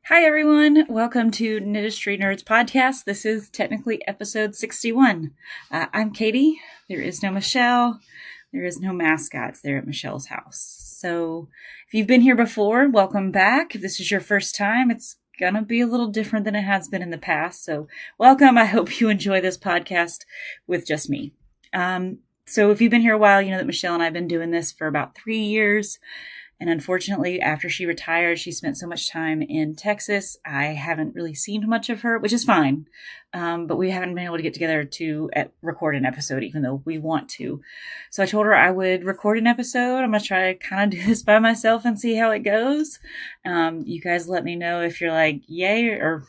Hi everyone, welcome to Knitistry Knerds podcast. This is technically episode 61. I'm Caytee. There is no Michele. There is no mascots there at Michele's house. So if you've been here before, welcome back. If this is your first time, it's gonna be a little different than it has been in the past. So welcome. I hope you enjoy this podcast with just me. So if you've been here a while, you know that Michele and I have been doing this for about 3 years. And unfortunately, after she retired, she spent so much time in Texas. I haven't really seen much of her, which is fine. But we haven't been able to get together to record an episode, even though we want to. So I told her I would record an episode. I'm going to try to kind of do this by myself and see how it goes. You guys let me know if you're like, yay or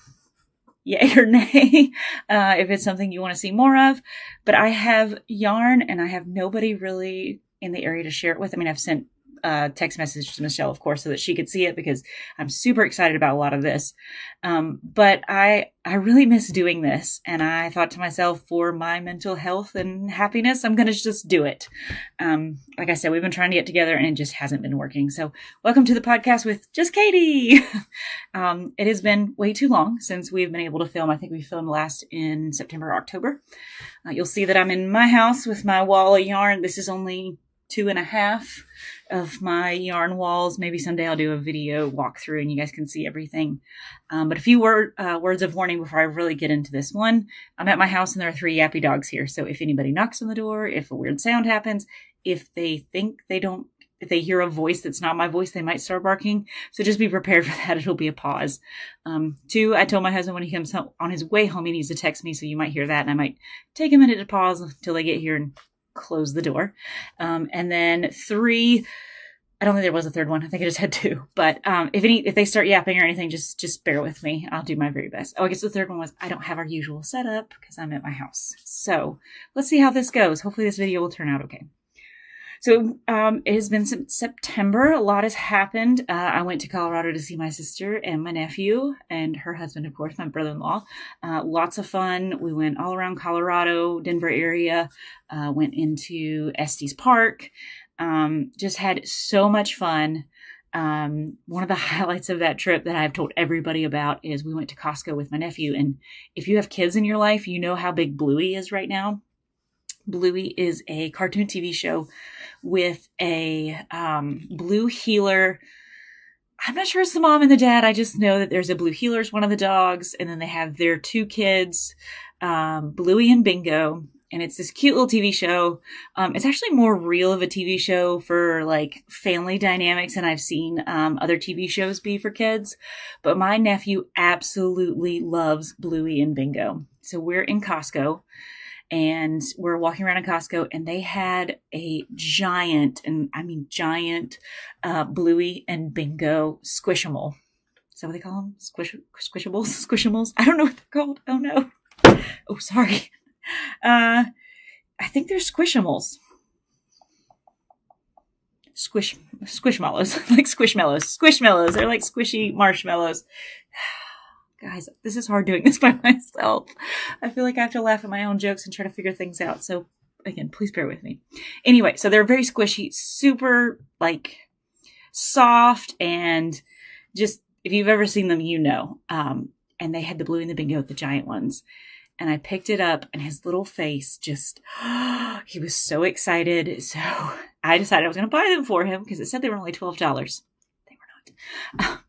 nay, if it's something you want to see more of. But I have yarn and I have nobody really in the area to share it with. I mean, I've sent text message to Michele, of course, so that she could see it because I'm super excited about a lot of this. But I really miss doing this. And I thought to myself, for my mental health and happiness, I'm going to just do it. Like I said, we've been trying to get together and it just hasn't been working. So welcome to the podcast with just Caytee. It has been way too long since we've been able to film. I think we filmed last in September, October. You'll see that I'm in my house with my wall of yarn. This is only 2.5 of my yarn walls. Maybe someday I'll do a video walkthrough and you guys can see everything. But a few words of warning before I really get into this one. I'm at my house and there are 3 yappy dogs here. So if anybody knocks on the door, if a weird sound happens, if they hear a voice that's not my voice, they might start barking. So just be prepared for that. It'll be a pause. 2, I told my husband when he comes home, on his way home, he needs to text me. So you might hear that and I might take a minute to pause until they get here and close the door. And then 3, I don't think there was a third one. I think I just had 2. But if they start yapping or anything, just bear with me. I'll do my very best. Oh, I guess the third one was I don't have our usual setup because I'm at my house. So let's see how this goes. Hopefully this video will turn out okay. So it has been September. A lot has happened. I went to Colorado to see my sister and my nephew and her husband, of course, my brother-in-law. Lots of fun. We went all around Colorado, Denver area, went into Estes Park. Just had so much fun. One of the highlights of that trip that I've told everybody about is we went to Costco with my nephew. And if you have kids in your life, you know how big Bluey is right now. Bluey is a cartoon TV show with a blue heeler. I'm not sure it's the mom and the dad. I just know that there's a blue heeler is one of the dogs. And then they have their 2 kids, Bluey and Bingo. And it's this cute little TV show. It's actually more real of a TV show for like family dynamics than I've seen other TV shows be for kids. But my nephew absolutely loves Bluey and Bingo. So we're in Costco. And we're walking around in Costco and they had a giant, and I mean giant, Bluey and Bingo squishable. Is that what they call them? Squishables? I don't know what they're called. Oh no. Oh, sorry. I think they're squishamals. Squishmallows. Like squishmallows. Squishmallows. They're like squishy marshmallows. Guys, this is hard doing this by myself. I feel like I have to laugh at my own jokes and try to figure things out. So again, please bear with me. Anyway, so they're very squishy, super like soft, and just if you've ever seen them, you know. And they had the Bluey and the Bingo, the giant ones. And I picked it up and his little face just, he was so excited. So I decided I was going to buy them for him because it said they were only $12. They were not.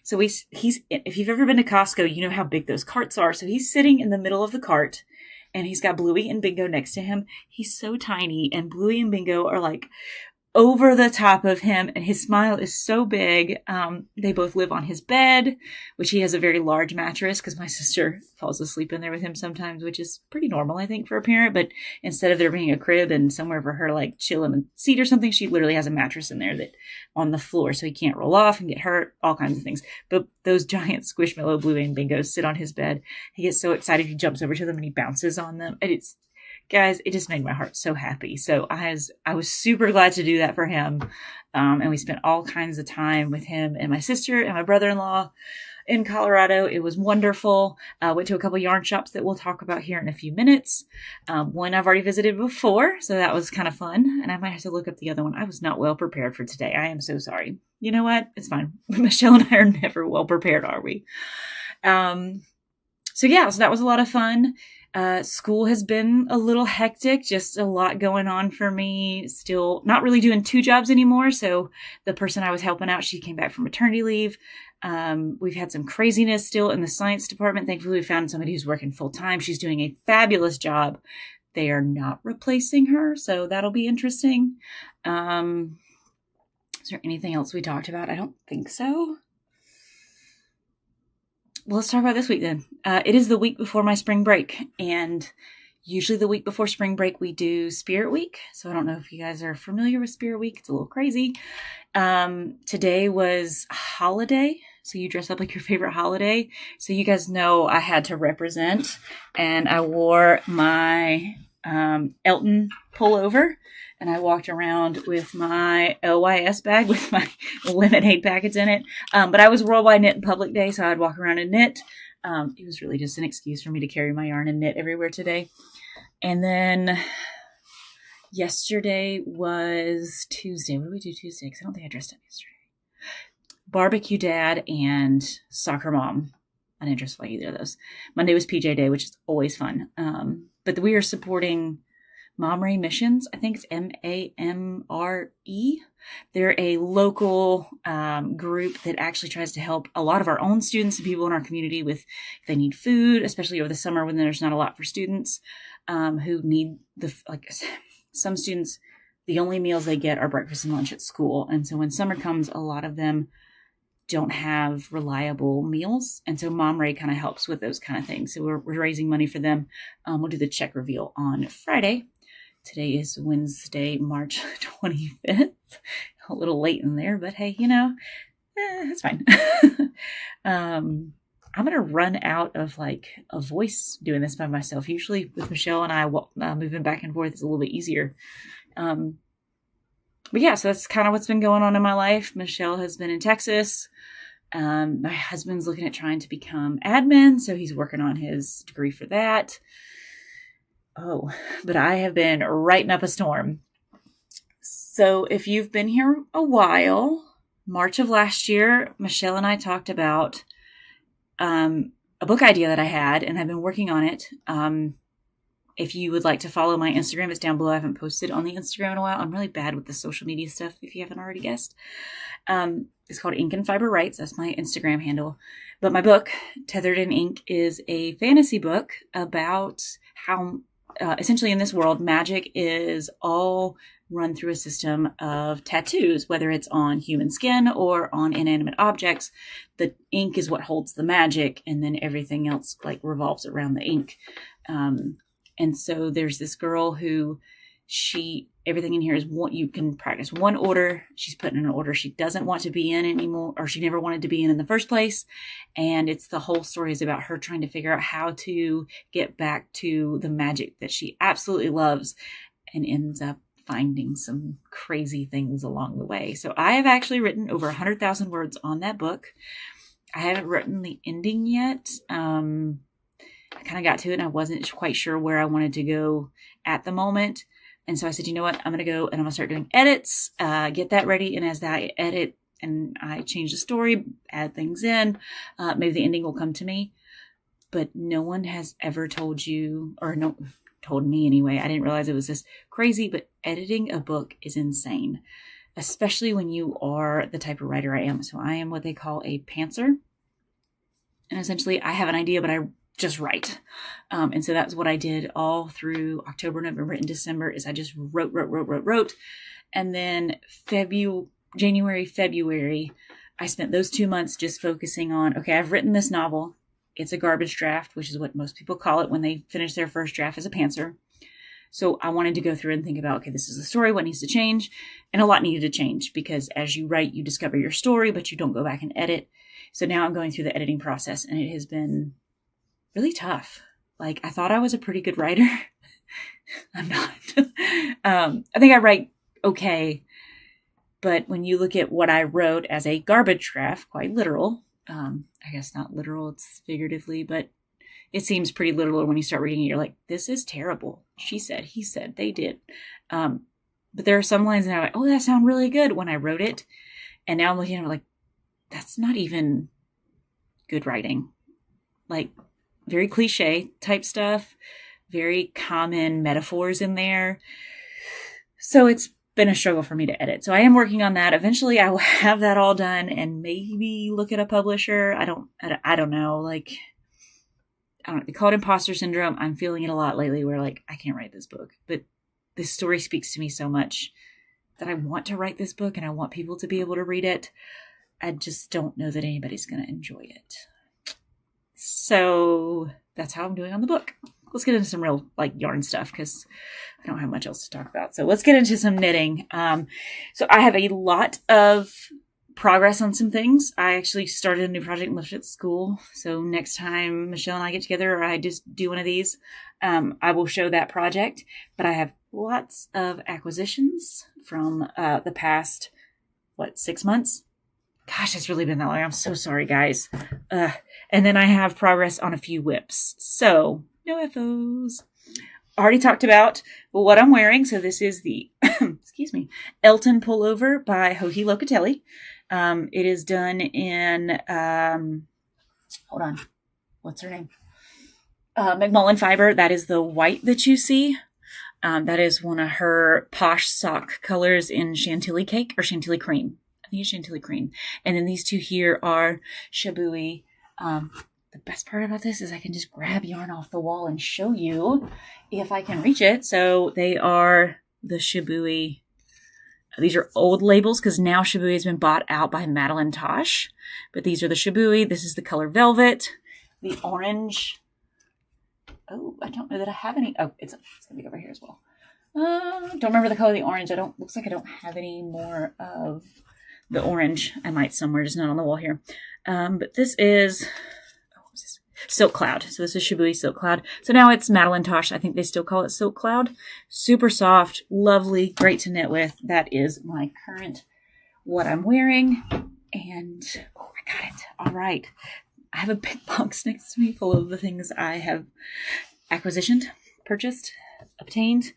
So he's, if you've ever been to Costco, you know how big those carts are. So he's sitting in the middle of the cart and he's got Bluey and Bingo next to him. He's so tiny and Bluey and Bingo are like over the top of him and his smile is so big. They both live on his bed, which he has a very large mattress because my sister falls asleep in there with him sometimes, which is pretty normal, I think, for a parent. But instead of there being a crib and somewhere for her to like chill in the seat or something, she literally has a mattress in there that on the floor so he can't roll off and get hurt, all kinds of things. But those giant Squishmallow Bluey and Bingos sit on his bed. He gets so excited, he jumps over to them and he bounces on them. And it's, guys, it just made my heart so happy. So I was super glad to do that for him. And we spent all kinds of time with him and my sister and my brother-in-law. in Colorado. It was wonderful. Went to a couple yarn shops that we'll talk about here in a few minutes. One I've already visited before, so that was kind of fun. And I might have to look up the other one. I was not well prepared for today. I am so sorry. You know what? It's fine. Michele and I are never well prepared, are we? So that was a lot of fun. School has been a little hectic, just a lot going on for me. Still not really doing 2 jobs anymore. So the person I was helping out, she came back from maternity leave. We've had some craziness still in the science department. Thankfully, we found somebody who's working full time. She's doing a fabulous job. They are not replacing her, so that'll be interesting. Is there anything else we talked about? I don't think so. Well, let's talk about this week then. It is the week before my spring break, and usually the week before spring break, we do Spirit Week. So I don't know if you guys are familiar with Spirit Week. It's a little crazy. Today was holiday. So you dress up like your favorite holiday. So you guys know I had to represent, and I wore my Elton pullover, and I walked around with my LYS bag with my lemonade packets in it. But I was Worldwide Knit and Public Day, so I'd walk around and knit. It was really just an excuse for me to carry my yarn and knit everywhere today. And then yesterday was Tuesday. What did we do Tuesday? Because I don't think I dressed up yesterday. Barbecue Dad and Soccer Mom. I didn't dress like either of those. Monday was PJ Day, which is always fun. But we are supporting Mamre Missions. I think it's MAMRE. They're a local group that actually tries to help a lot of our own students and people in our community with if they need food, especially over the summer when there's not a lot for students who need some students, the only meals they get are breakfast and lunch at school. And so when summer comes, a lot of them don't have reliable meals. And so Mamre kind of helps with those kind of things. So we're raising money for them. We'll do the check reveal on Friday. Today is Wednesday, March 25th. A little late in there, but hey, it's fine. I'm going to run out of a voice doing this by myself. Usually with Michele and I moving back and forth is a little bit easier. But yeah, so that's kind of what's been going on in my life. Michele has been in Texas. My husband's looking at trying to become admin, so he's working on his degree for that. Oh, but I have been writing up a storm. So if you've been here a while, March of last year, Michele and I talked about a book idea that I had, and I've been working on it. If you would like to follow my Instagram, it's down below. I haven't posted on the Instagram in a while. I'm really bad with the social media stuff, if you haven't already guessed. It's called Ink and Fiber Writes. That's my Instagram handle. But my book, Tethered in Ink, is a fantasy book about how essentially in this world, magic is all run through a system of tattoos, whether it's on human skin or on inanimate objects. The ink is what holds the magic, and then everything else revolves around the ink. And so there's this girl who everything in here is you can practice one order. She's put in an order she doesn't want to be in anymore, or she never wanted to be in the first place. And it's the whole story is about her trying to figure out how to get back to the magic that she absolutely loves, and ends up finding some crazy things along the way. So I have actually written over 100,000 words on that book. I haven't written the ending yet. I kind of got to it and I wasn't quite sure where I wanted to go at the moment. And so I said, you know what, I'm going to go and I'm going to start doing edits, get that ready. And as I edit and I change the story, add things in, maybe the ending will come to me. But no one has ever told you, or told me anyway. I didn't realize it was this crazy, but editing a book is insane, especially when you are the type of writer I am. So I am what they call a pantser. And essentially I have an idea, but I just write. And so that's what I did all through October, November, and December is I just wrote. And then January, February, I spent those 2 months just focusing on, okay, I've written this novel. It's a garbage draft, which is what most people call it when they finish their first draft as a pantser. So I wanted to go through and think about, okay, this is the story, what needs to change? And a lot needed to change because as you write, you discover your story, but you don't go back and edit. So now I'm going through the editing process and it has been really tough. I thought I was a pretty good writer. I'm not. I think I write okay. But when you look at what I wrote as a garbage draft, quite literal, I guess not literal, it's figuratively, but it seems pretty literal when you start reading it. You're like, this is terrible. She said, he said, they did. But there are some lines that I'm like, oh, that sounds really good when I wrote it. And now I'm looking at it like, that's not even good writing. Like, very cliche type stuff, very common metaphors in there. So it's been a struggle for me to edit. So I am working on that. Eventually I will have that all done and maybe look at a publisher. I don't know. Like, I don't know. They call it imposter syndrome. I'm feeling it a lot lately where like, I can't write this book, but this story speaks to me so much that I want to write this book and I want people to be able to read it. I just don't know that anybody's going to enjoy it. So that's how I'm doing on the book. Let's get into some real like yarn stuff because I don't have much else to talk about. So let's get into some knitting. So I have a lot of progress on some things. I actually started a new project and left it at school. So next time Michele and I get together or I just do one of these, I will show that project. But I have lots of acquisitions from the past, 6 months? Gosh, it's really been that long. I'm so sorry, guys. And then I have progress on a few whips. So no FOs. Already talked about what I'm wearing. So this is the, excuse me, Elton pullover by Joji Locatelli. It is done in, hold on. What's her name? McMullen fiber. That is the white that you see. That is one of her posh sock colors in Chantilly cake or Chantilly cream. I think it's Chantilly cream. And then these two here are Shabui. The best part about this is I can just grab yarn off the wall and show you if I can reach it. So they are the Shabui. These are old labels because now Shabui has been bought out by Madeline Tosh. But these are the Shabui. This is the color Velvet. The orange. Oh, I don't know that I have any. Oh, it's going to be over here as well. Don't remember the color of the orange. Looks like I don't have any more of the orange. I might somewhere, just not on the wall here. But this is, what was this? Silk Cloud. So this is Shabui Silk Cloud. So now it's Madeline Tosh. I think they still call it Silk Cloud. Super soft, lovely, great to knit with. That is my current, what I'm wearing. And, oh, I got it. All right. I have a big box next to me full of the things I have acquisitioned, purchased, obtained.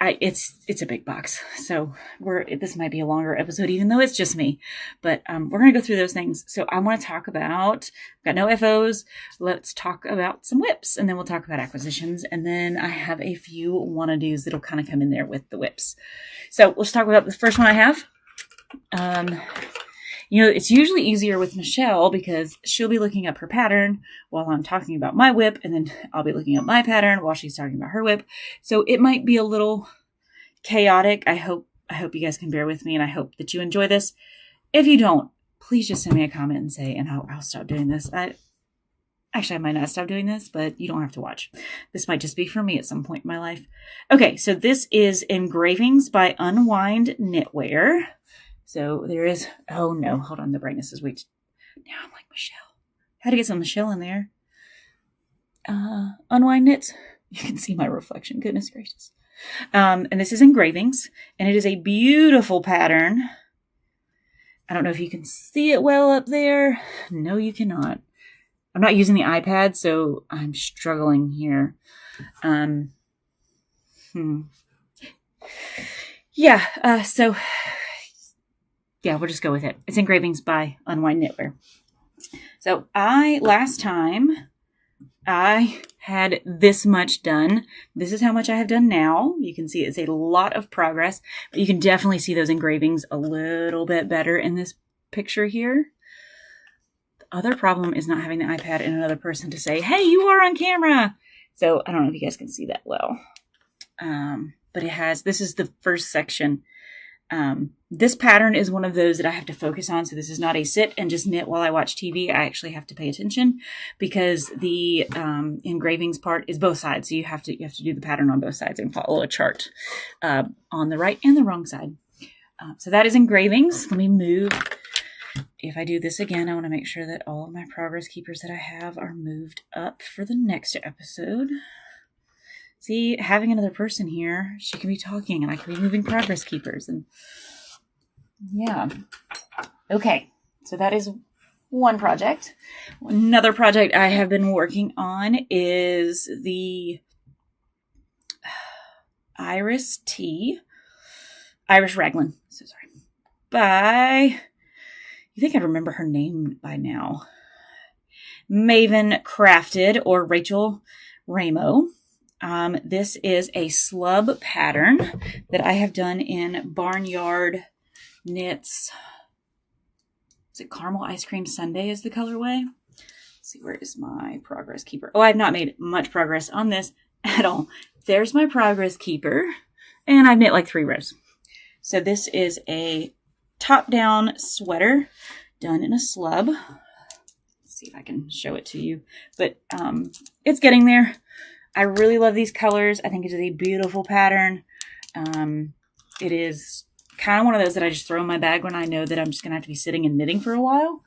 It's a big box. So this might be a longer episode, even though it's just me, but, we're going to go through those things. So I want to talk about, got no FOs. Let's talk about some whips and then we'll talk about acquisitions. And then I have a few wanna-dos that'll kind of come in there with the whips. So let's talk about the first one I have. It's usually easier with Michele because she'll be looking up her pattern while I'm talking about my whip, and then I'll be looking up my pattern while she's talking about her whip. So it might be a little chaotic. I hope you guys can bear with me, and I hope that you enjoy this. If you don't, please just send me a comment and say, and I'll stop doing this. I might not stop doing this, but you don't have to watch. This might just be for me at some point in my life. Okay, so this is Engravings by Unwind Knitwear. So there is, oh no, hold on, the brightness is way too, now I'm like Michele. How to get some Michele in there. Unwind Knits. You can see my reflection, goodness gracious. And this is Engravings, and it is a beautiful pattern. I don't know if you can see it well up there. No, you cannot. I'm not using the iPad, so I'm struggling here. Yeah, we'll just go with it. It's Engravings by Unwind Knitwear. So last time I had this much done. This is how much I have done now. You can see it's a lot of progress, but you can definitely see those engravings a little bit better in this picture here. The other problem is not having the iPad and another person to say, hey, you are on camera. So I don't know if you guys can see that well. But this is the first section. This pattern is one of those that I have to focus on. So this is not a sit and just knit while I watch TV. I actually have to pay attention because the engravings part is both sides. So you have to do the pattern on both sides and follow a chart on the right and the wrong side. So that is Engravings. Let me move. If I do this again, I want to make sure that all of my progress keepers that I have are moved up for the next episode. See, having another person here, she can be talking and I can be moving progress keepers. And yeah. Okay. So that is one project. Another project I have been working on is the Irish Raglan. So sorry. By, you think I'd remember her name by now. Maven Crafted, or Rachel Ramo. This is a slub pattern that I have done in Barnyard Knits. Is it Caramel Ice Cream Sundae is the colorway? Let's see, where is my progress keeper? Oh, I've not made much progress on this at all. There's my progress keeper, and I've knit like 3 rows. So this is a top-down sweater done in a slub. Let's see if I can show it to you, but it's getting there. I really love these colors. I think it is a beautiful pattern. It is kind of one of those that I just throw in my bag when I know that I'm just going to have to be sitting and knitting for a while.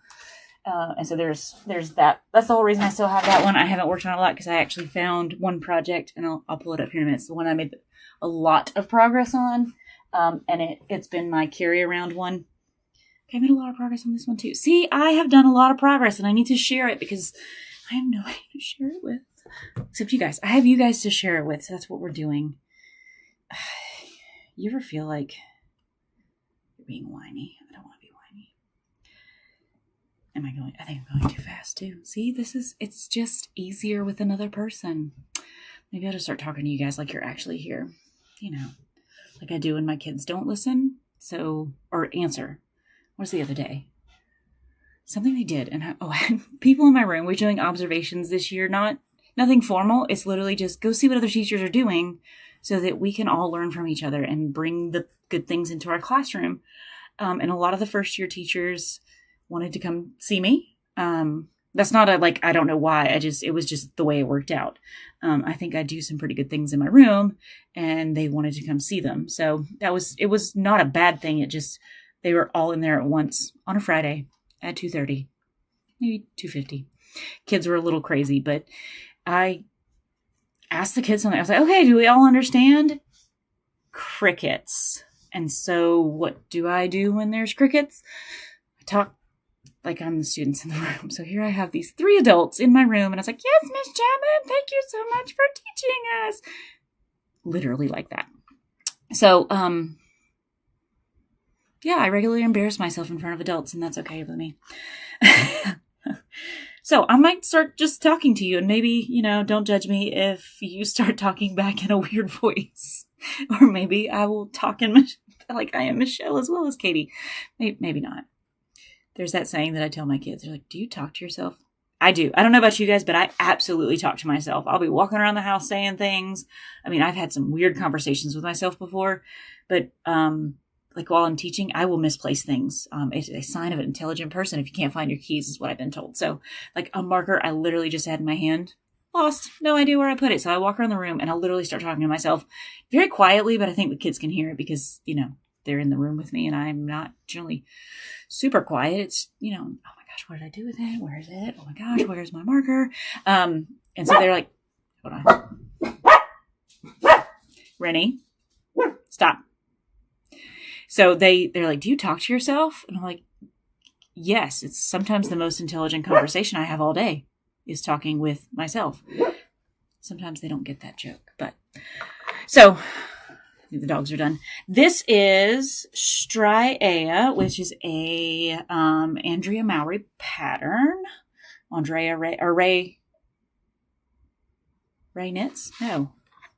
And so there's that. That's the whole reason I still have that one. I haven't worked on it a lot because I actually found one project, and I'll pull it up here in a minute. It's the one I made a lot of progress on. And it's been my carry around one. Okay, I made a lot of progress on this one too. See, I have done a lot of progress, and I need to share it because I have nobody to share it with. Except you guys. I have you guys to share it with, so that's what we're doing. You ever feel like you're being whiny? I don't want to be whiny. Am I going? I think I'm going too fast too. See, it's just easier with another person. Maybe I'll just start talking to you guys like you're actually here. You know, like I do when my kids don't listen. Or answer. What was the other day? Something they did. And I had people in my room. We're doing observations this year. Nothing formal. It's literally just go see what other teachers are doing so that we can all learn from each other and bring the good things into our classroom. And a lot of the first year teachers wanted to come see me. That's not I don't know why. It was just the way it worked out. I think I do some pretty good things in my room, and they wanted to come see them. So it was not a bad thing. They were all in there at once on a Friday at 2:30, maybe 2:50. Kids were a little crazy, but I asked the kids something. I was like, okay, do we all understand? Crickets. And so what do I do when there's crickets? I talk like I'm the students in the room. So here I have these 3 adults in my room, and I was like, yes, Miss Chapman, thank you so much for teaching us. Literally like that. So, yeah, I regularly embarrass myself in front of adults, and that's okay with me. So I might start just talking to you, and maybe, don't judge me if you start talking back in a weird voice. Or maybe I will talk like I am Michele as well as Caytee. Maybe not. There's that saying that I tell my kids. They're like, do you talk to yourself? I do. I don't know about you guys, but I absolutely talk to myself. I'll be walking around the house saying things. I mean, I've had some weird conversations with myself before, but while I'm teaching, I will misplace things. It's a sign of an intelligent person if you can't find your keys, is what I've been told. So like a marker I literally just had in my hand, lost, no idea where I put it. So I walk around the room and I'll literally start talking to myself very quietly, but I think the kids can hear it because, they're in the room with me and I'm not generally super quiet. It's, oh my gosh, what did I do with it? Where is it? Oh my gosh, where's my marker? And so they're like, hold on. Rennie, stop. So they're like, do you talk to yourself? And I'm like, yes, it's sometimes the most intelligent conversation I have all day is talking with myself. Sometimes they don't get that joke, but so the dogs are done. This is Striea, which is a Andrea Mowry pattern. Ray knits? No.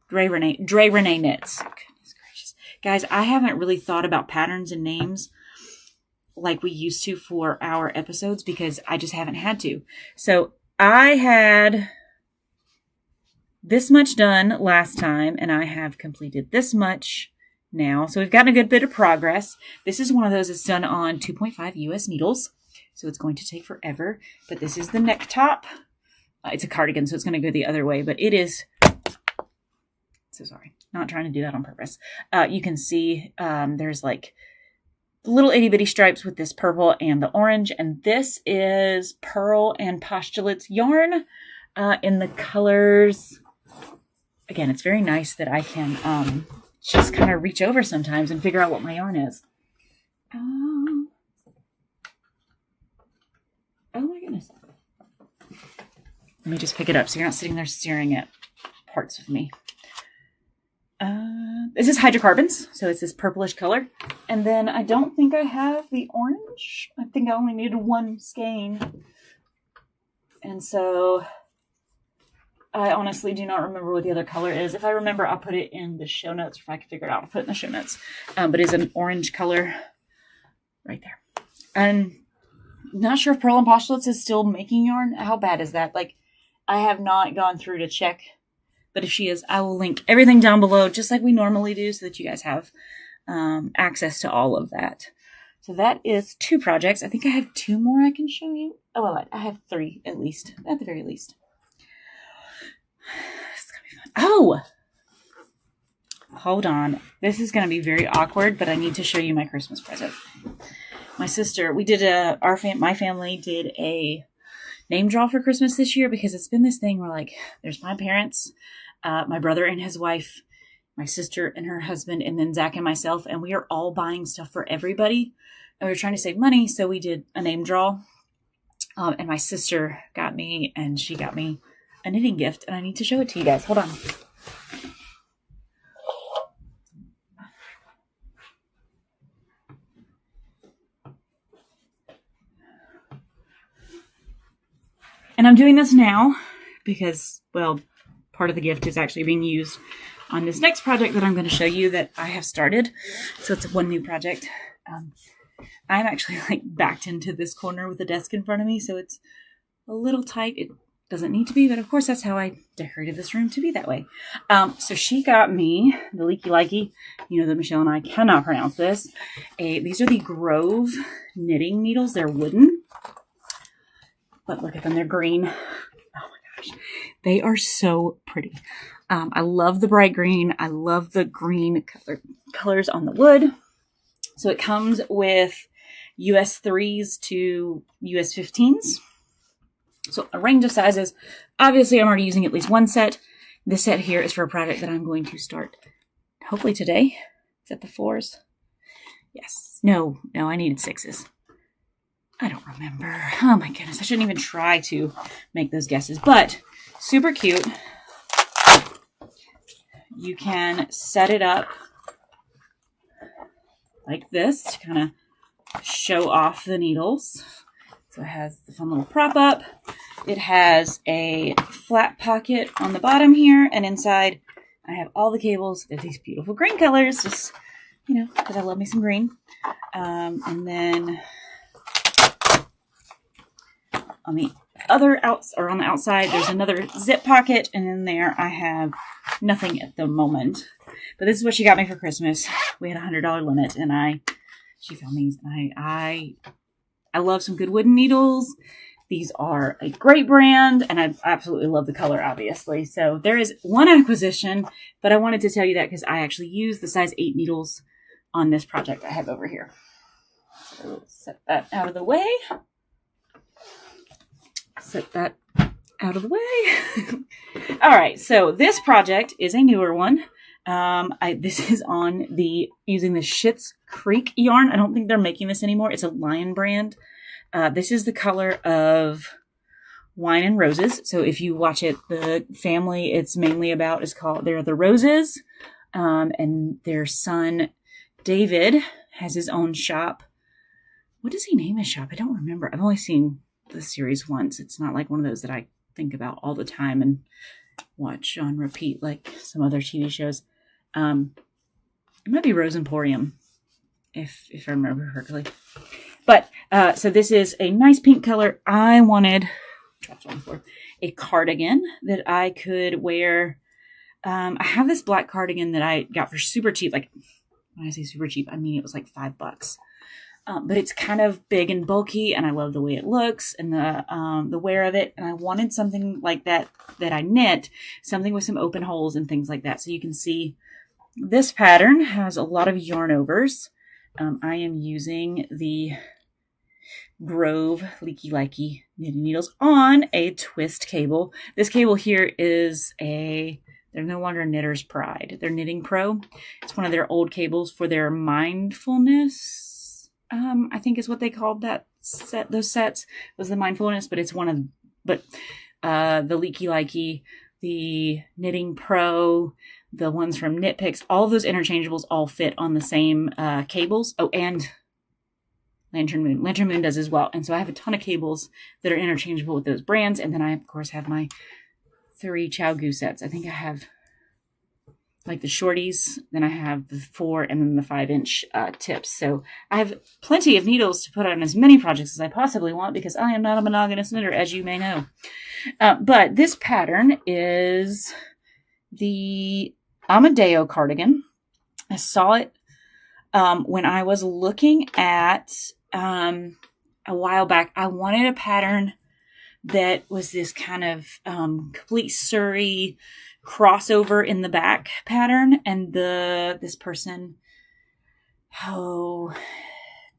Dre Renee knits. Goodness gracious. Guys, I haven't really thought about patterns and names like we used to for our episodes because I just haven't had to. So I had this much done last time, and I have completed this much now. So we've gotten a good bit of progress. This is one of those that's done on 2.5 US needles. So it's going to take forever, but this is the neck top. It's a cardigan, so it's going to go the other way, but it is, so sorry, not trying to do that on purpose. You can see there's like little itty bitty stripes with this purple and the orange, and this is Pearl and Postulates yarn in the colors. Again, it's very nice that I can just kind of reach over sometimes and figure out what my yarn is. Let me just pick it up so you're not sitting there staring at parts of me. This is hydrocarbons, so it's this purplish color. And then I don't think I have the orange. I think I only needed one skein. And so I honestly do not remember what the other color is. If I remember, I'll put it in the show notes. If I can figure it out, I'll put it in the show notes. But it's an orange color right there. And I'm not sure if Pearl and Postulates is still making yarn. How bad is that? Like, I have not gone through to check. But if she is, I will link everything down below, just like we normally do, so that you guys have access to all of that. So that is 2 projects. I think I have 2 more I can show you. Oh, well, I have 3 at least, at the very least. It's gonna be fun. Oh, hold on. This is gonna be very awkward, but I need to show you my Christmas present. My sister, we did my family did a name draw for Christmas this year, because it's been this thing where, like, there's my parents, my brother and his wife, my sister and her husband, and then Zach and myself, and we are all buying stuff for everybody. And we were trying to save money, so we did a name draw. And my sister got me, and she got me a knitting gift, and I need to show it to you guys. Hold on. And I'm doing this now because, well, part of the gift is actually being used on this next project that I'm going to show you that I have started. So it's one new project. I'm actually like backed into this corner with the desk in front of me, so it's a little tight. It doesn't need to be, but of course that's how I decorated this room to be that way. So she got me the Leaky Likey. You know that Michelle and I cannot pronounce this. These are the Grove knitting needles. They're wooden. But look at them, they're green. Oh my gosh, they are so pretty. I love the bright green. I love the green colors on the wood. So it comes with US 3s to US 15s. So a range of sizes. Obviously, I'm already using at least one set. This set here is for a project that I'm going to start hopefully today. Is that the 4s? Yes. No, I needed 6s. I don't remember. Oh my goodness. I shouldn't even try to make those guesses, but super cute. You can set it up like this to kind of show off the needles. So it has the fun little prop up. It has a flat pocket on the bottom here, and inside I have all the cables. They're these beautiful green colors, just, you know, because I love me some green. And then on the on the outside, there's another zip pocket, and in there I have nothing at the moment. But this is what she got me for Christmas. We had a $100 limit, and she found these. And I love some good wooden needles. These are a great brand, and I absolutely love the color, obviously. So there is one acquisition, but I wanted to tell you that because I actually use the size 8 needles on this project I have over here. So let's set that out of the way. Set that out of the way. All right, so this project is a newer one. This is on using the Schitt's Creek yarn. I don't think they're making this anymore. It's a Lion brand. This is the color of Wine and Roses. So if you watch it, the family it's mainly about they're the Roses. And their son, David, has his own shop. What does he name his shop? I don't remember. I've only seen the series once. It's not like one of those that I think about all the time and watch on repeat like some other TV shows. It might be Rose Emporium, if I remember correctly. But so this is a nice pink color. I wanted a cardigan that I could wear. I have this black cardigan that I got for super cheap. Like when I say super cheap, I mean it was like $5. But it's kind of big and bulky, and I love the way it looks and the wear of it. And I wanted something like that I knit, something with some open holes and things like that. So you can see this pattern has a lot of yarn overs. I am using the Grove Leaky Likey knitting needles on a twist cable. This cable here is they're no longer Knitter's Pride. They're Knitting Pro. It's one of their old cables for their mindfulness. I think is what they called that set. Those sets was the mindfulness, but the Leaky Likey, the Knitting Pro, the ones from Knit Picks, all of those interchangeables all fit on the same cables. Oh, and Lantern Moon. Lantern Moon does as well. And so I have a ton of cables that are interchangeable with those brands. And then I, of course, have my 3 Chow Goo sets. I think I have like the shorties, then I have the 4 and then the 5-inch tips. So I have plenty of needles to put on as many projects as I possibly want because I am not a monogamous knitter, as you may know. But this pattern is the Amadeo cardigan. I saw it when I was looking at a while back. I wanted a pattern that was this kind of complete Surrey crossover in the back pattern, and this person,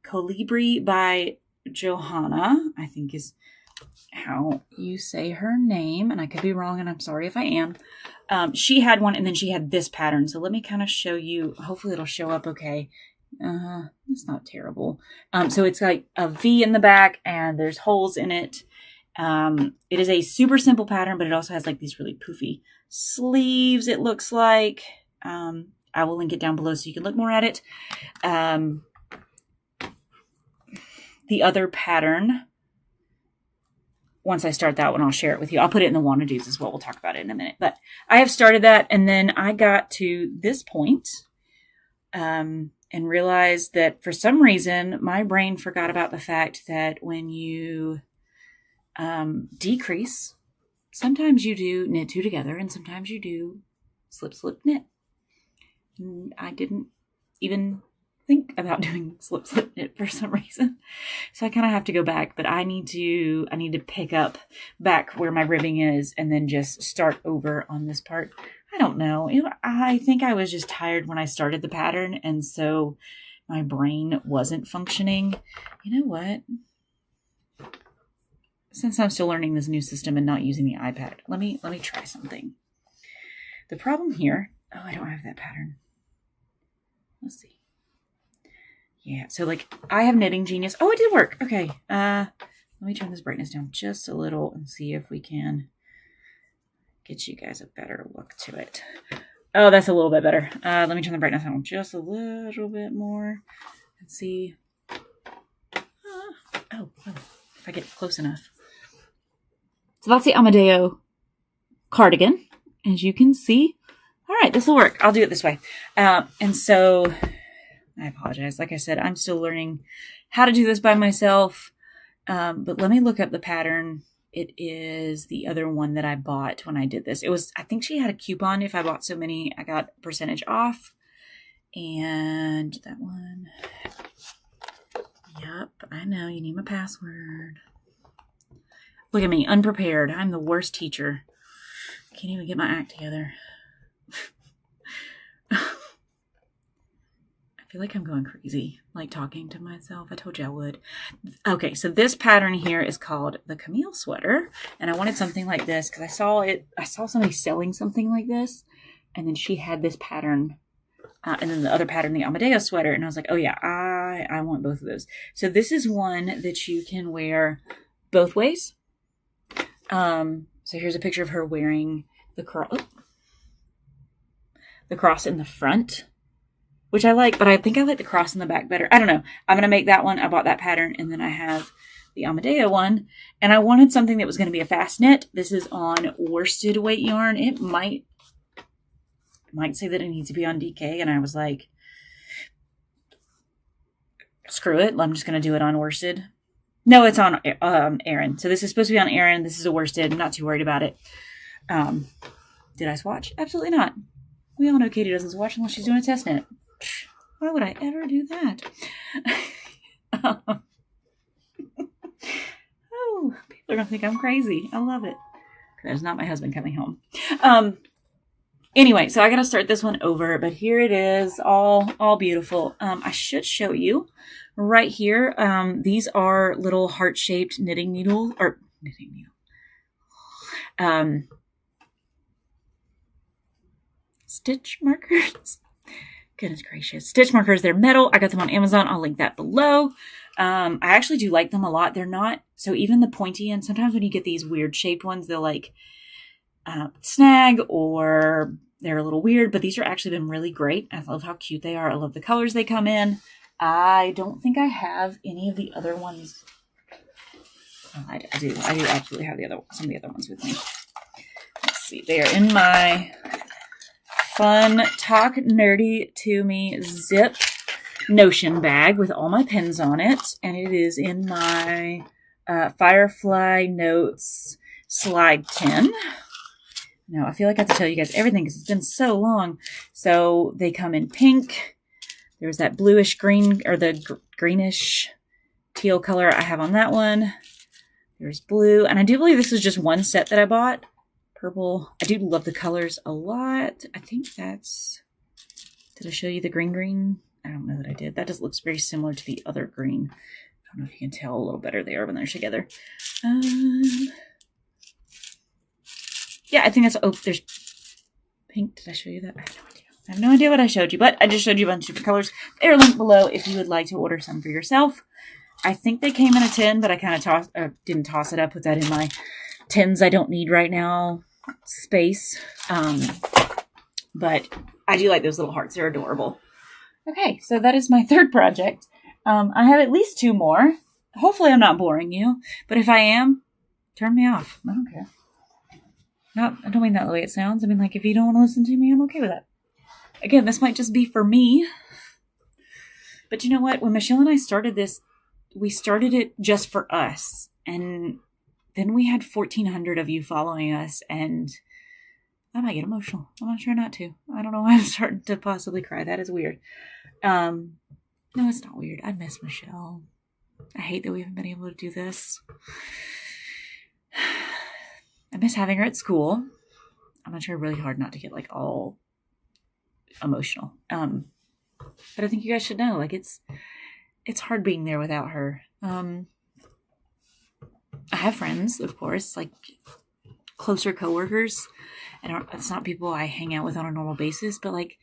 Colibri by Johanna, I think is how you say her name, and I could be wrong, and I'm sorry if I am. She had one, and then she had this pattern. So let me kind of show you. Hopefully it'll show up okay. It's not terrible. So it's like a V in the back, and there's holes in it. It is a super simple pattern, but it also has like these really poofy sleeves, it looks like. I will link it down below so you can look more at it. The other pattern, once I start that one, I'll share it with you. I'll put it in the Wanna Do's as well. We'll talk about it in a minute. But I have started that, and then I got to this point, and realized that for some reason, my brain forgot about the fact that when you decrease, sometimes you do knit 2 together, and sometimes you do slip, slip, knit. And I didn't even think about doing slip, slip, knit for some reason. So I kind of have to go back, but I need to pick up back where my ribbing is and then just start over on this part. I don't know. I think I was just tired when I started the pattern, and so my brain wasn't functioning. You know what? Since I'm still learning this new system and not using the iPad, let me try something. The problem here, I don't have that pattern. Let's see. Yeah, so like I have Knitting Genius. Oh, it did work. Okay. Let me turn this brightness down just a little and see if we can get you guys a better look to it. Oh, that's a little bit better. Let me turn the brightness down just a little bit more and see. Oh, if I get close enough. So that's the Amadeo cardigan, as you can see. All right, this will work. I'll do it this way. And so I apologize. Like I said, I'm still learning how to do this by myself. But let me look up the pattern. It is the other one that I bought when I did this. It was, I think she had a coupon. If I bought so many, I got a percentage off. And that one. Yep, I know. You need my password. Look at me, unprepared. I'm the worst teacher. Can't even get my act together. I feel like I'm going crazy, like talking to myself. I told you I would. Okay, so this pattern here is called the Camille Sweater. And I wanted something like this because I saw somebody selling something like this. And then she had this pattern. And then the other pattern, the Amadeo sweater. And I was like, oh yeah, I want both of those. So this is one that you can wear both ways. So here's a picture of her wearing the cross in the front, which I like, but I think I like the cross in the back better. I don't know. I'm going to make that one. I bought that pattern, and then I have the Amadeo one, and I wanted something that was going to be a fast knit. This is on worsted weight yarn. It might say that it needs to be on DK, and I was like, screw it. I'm just going to do it on worsted. No, it's on Aran. So this is supposed to be on Aran. This is a worsted. I'm not too worried about it. Did I swatch? Absolutely not. We all know Katie doesn't swatch unless she's doing a test knit. Why would I ever do that? Oh, people are going to think I'm crazy. I love it. That is not my husband coming home. Anyway, so I got to start this one over, but here it is, all beautiful. I should show you right here. These are little heart-shaped knitting needle. Stitch markers. Goodness gracious. Stitch markers. They're metal. I got them on Amazon. I'll link that below. I actually do like them a lot. They're not, so even the pointy end, sometimes when you get these weird shaped ones, they'll like snag or they're a little weird, but these are actually been really great. I love how cute they are. I love the colors they come in. I don't think I have any of the other ones. Oh, I do absolutely have some of the other ones with me. Let's see. They are in my fun Talk Nerdy to Me zip Notion bag with all my pins on it. And it is in my Firefly Notes slide tin. Now, I feel like I have to tell you guys everything because it's been so long. So they come in pink. There's that bluish green or the greenish teal color I have on that one. There's blue. And I do believe this is just one set that I bought. Purple. I do love the colors a lot. I think that's... Did I show you the green? I don't know that I did. That just looks very similar to the other green. I don't know if you can tell a little better there when they're together. Yeah, I think that's... Oh, there's pink. Did I show you that? I have no idea what I showed you, but I just showed you a bunch of different colors. They're linked below if you would like to order some for yourself. I think they came in a tin, but I kind of didn't toss it up. Put that in my tins I don't need right now space. But I do like those little hearts. They're adorable. Okay, so that is my third project. I have at least 2 more. Hopefully I'm not boring you, but if I am, turn me off. I don't care. No, I don't mean that the way it sounds. I mean, like, if you don't want to listen to me, I'm okay with that. Again, this might just be for me. But you know what? When Michele and I started this, we started it just for us. And then we had 1,400 of you following us. And I might get emotional. I'm not sure not to. I don't know why I'm starting to possibly cry. That is weird. No, it's not weird. I miss Michele. I hate that we haven't been able to do this. I miss having her at school. I'm going to try really hard not to get like all emotional. But I think you guys should know, like, it's hard being there without her. I have friends, of course, like closer coworkers. It's not people I hang out with on a normal basis, but like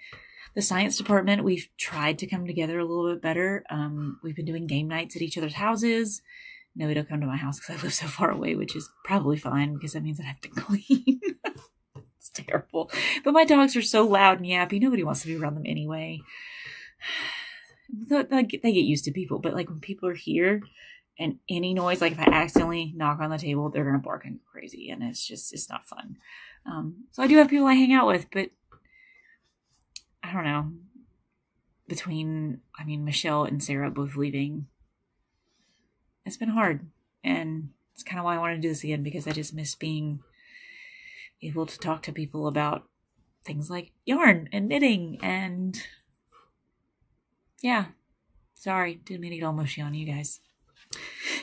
the science department, we've tried to come together a little bit better. We've been doing game nights at each other's houses. Nobody will come to my house because I live so far away, which is probably fine because that means I have to clean. It's terrible. But my dogs are so loud and yappy. Nobody wants to be around them anyway. They get used to people. But like when people are here and any noise, like if I accidentally knock on the table, they're going to bark and go crazy. And it's not fun. So I do have people I hang out with, but I don't know. Michele and Sarah both leaving. It's been hard. And it's kind of why I want to do this again, because I just miss being able to talk to people about things like yarn and knitting and yeah. Sorry, didn't mean to get all mushy on you guys.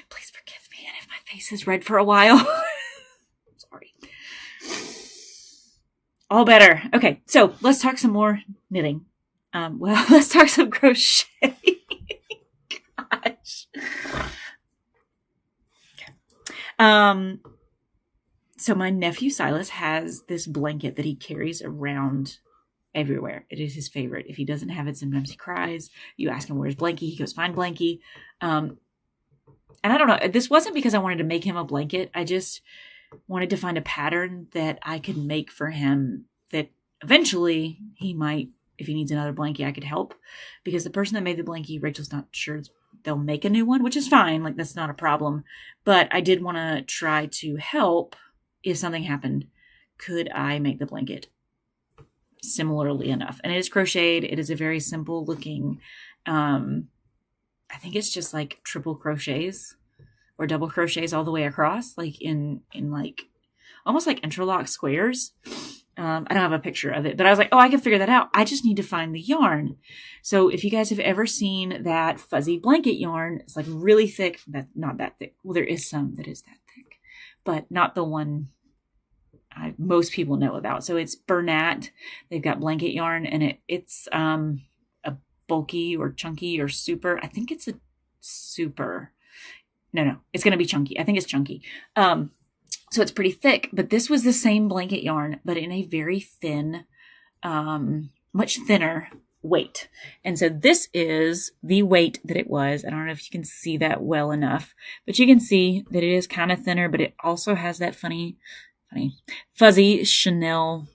Please forgive me, and if my face is red for a while. Sorry. All better. Okay, so let's talk some more knitting. Let's talk some crochet. Gosh. Okay. So my nephew Silas has this blanket that he carries around everywhere. It is his favorite. If he doesn't have it, sometimes he cries. You ask him where's Blanky, he goes find Blanky. And I don't know. This wasn't because I wanted to make him a blanket. I just wanted to find a pattern that I could make for him that eventually he might, if he needs another blankie, I could help. Because the person that made the blankie, Rachel's not sure they'll make a new one, which is fine. Like, that's not a problem. But I did want to try to help if something happened. Could I make the blanket similarly enough? And it is crocheted. It is a very simple looking, I think it's just like triple crochets or double crochets all the way across, like in like almost like interlock squares. I don't have a picture of it, but I was like, oh, I can figure that out. I just need to find the yarn. So if you guys have ever seen that fuzzy blanket yarn, it's like really thick. Not that thick. Well, there is some that is that thick, but not the one most people know about. So it's Bernat. They've got blanket yarn, and it's a bulky or chunky or super. I think it's a super. No, it's going to be chunky. I think it's chunky. So it's pretty thick, but this was the same blanket yarn, but in a very thin, much thinner weight. And so this is the weight that it was. I don't know if you can see that well enough, but you can see that it is kind of thinner, but it also has that funny, fuzzy chenille.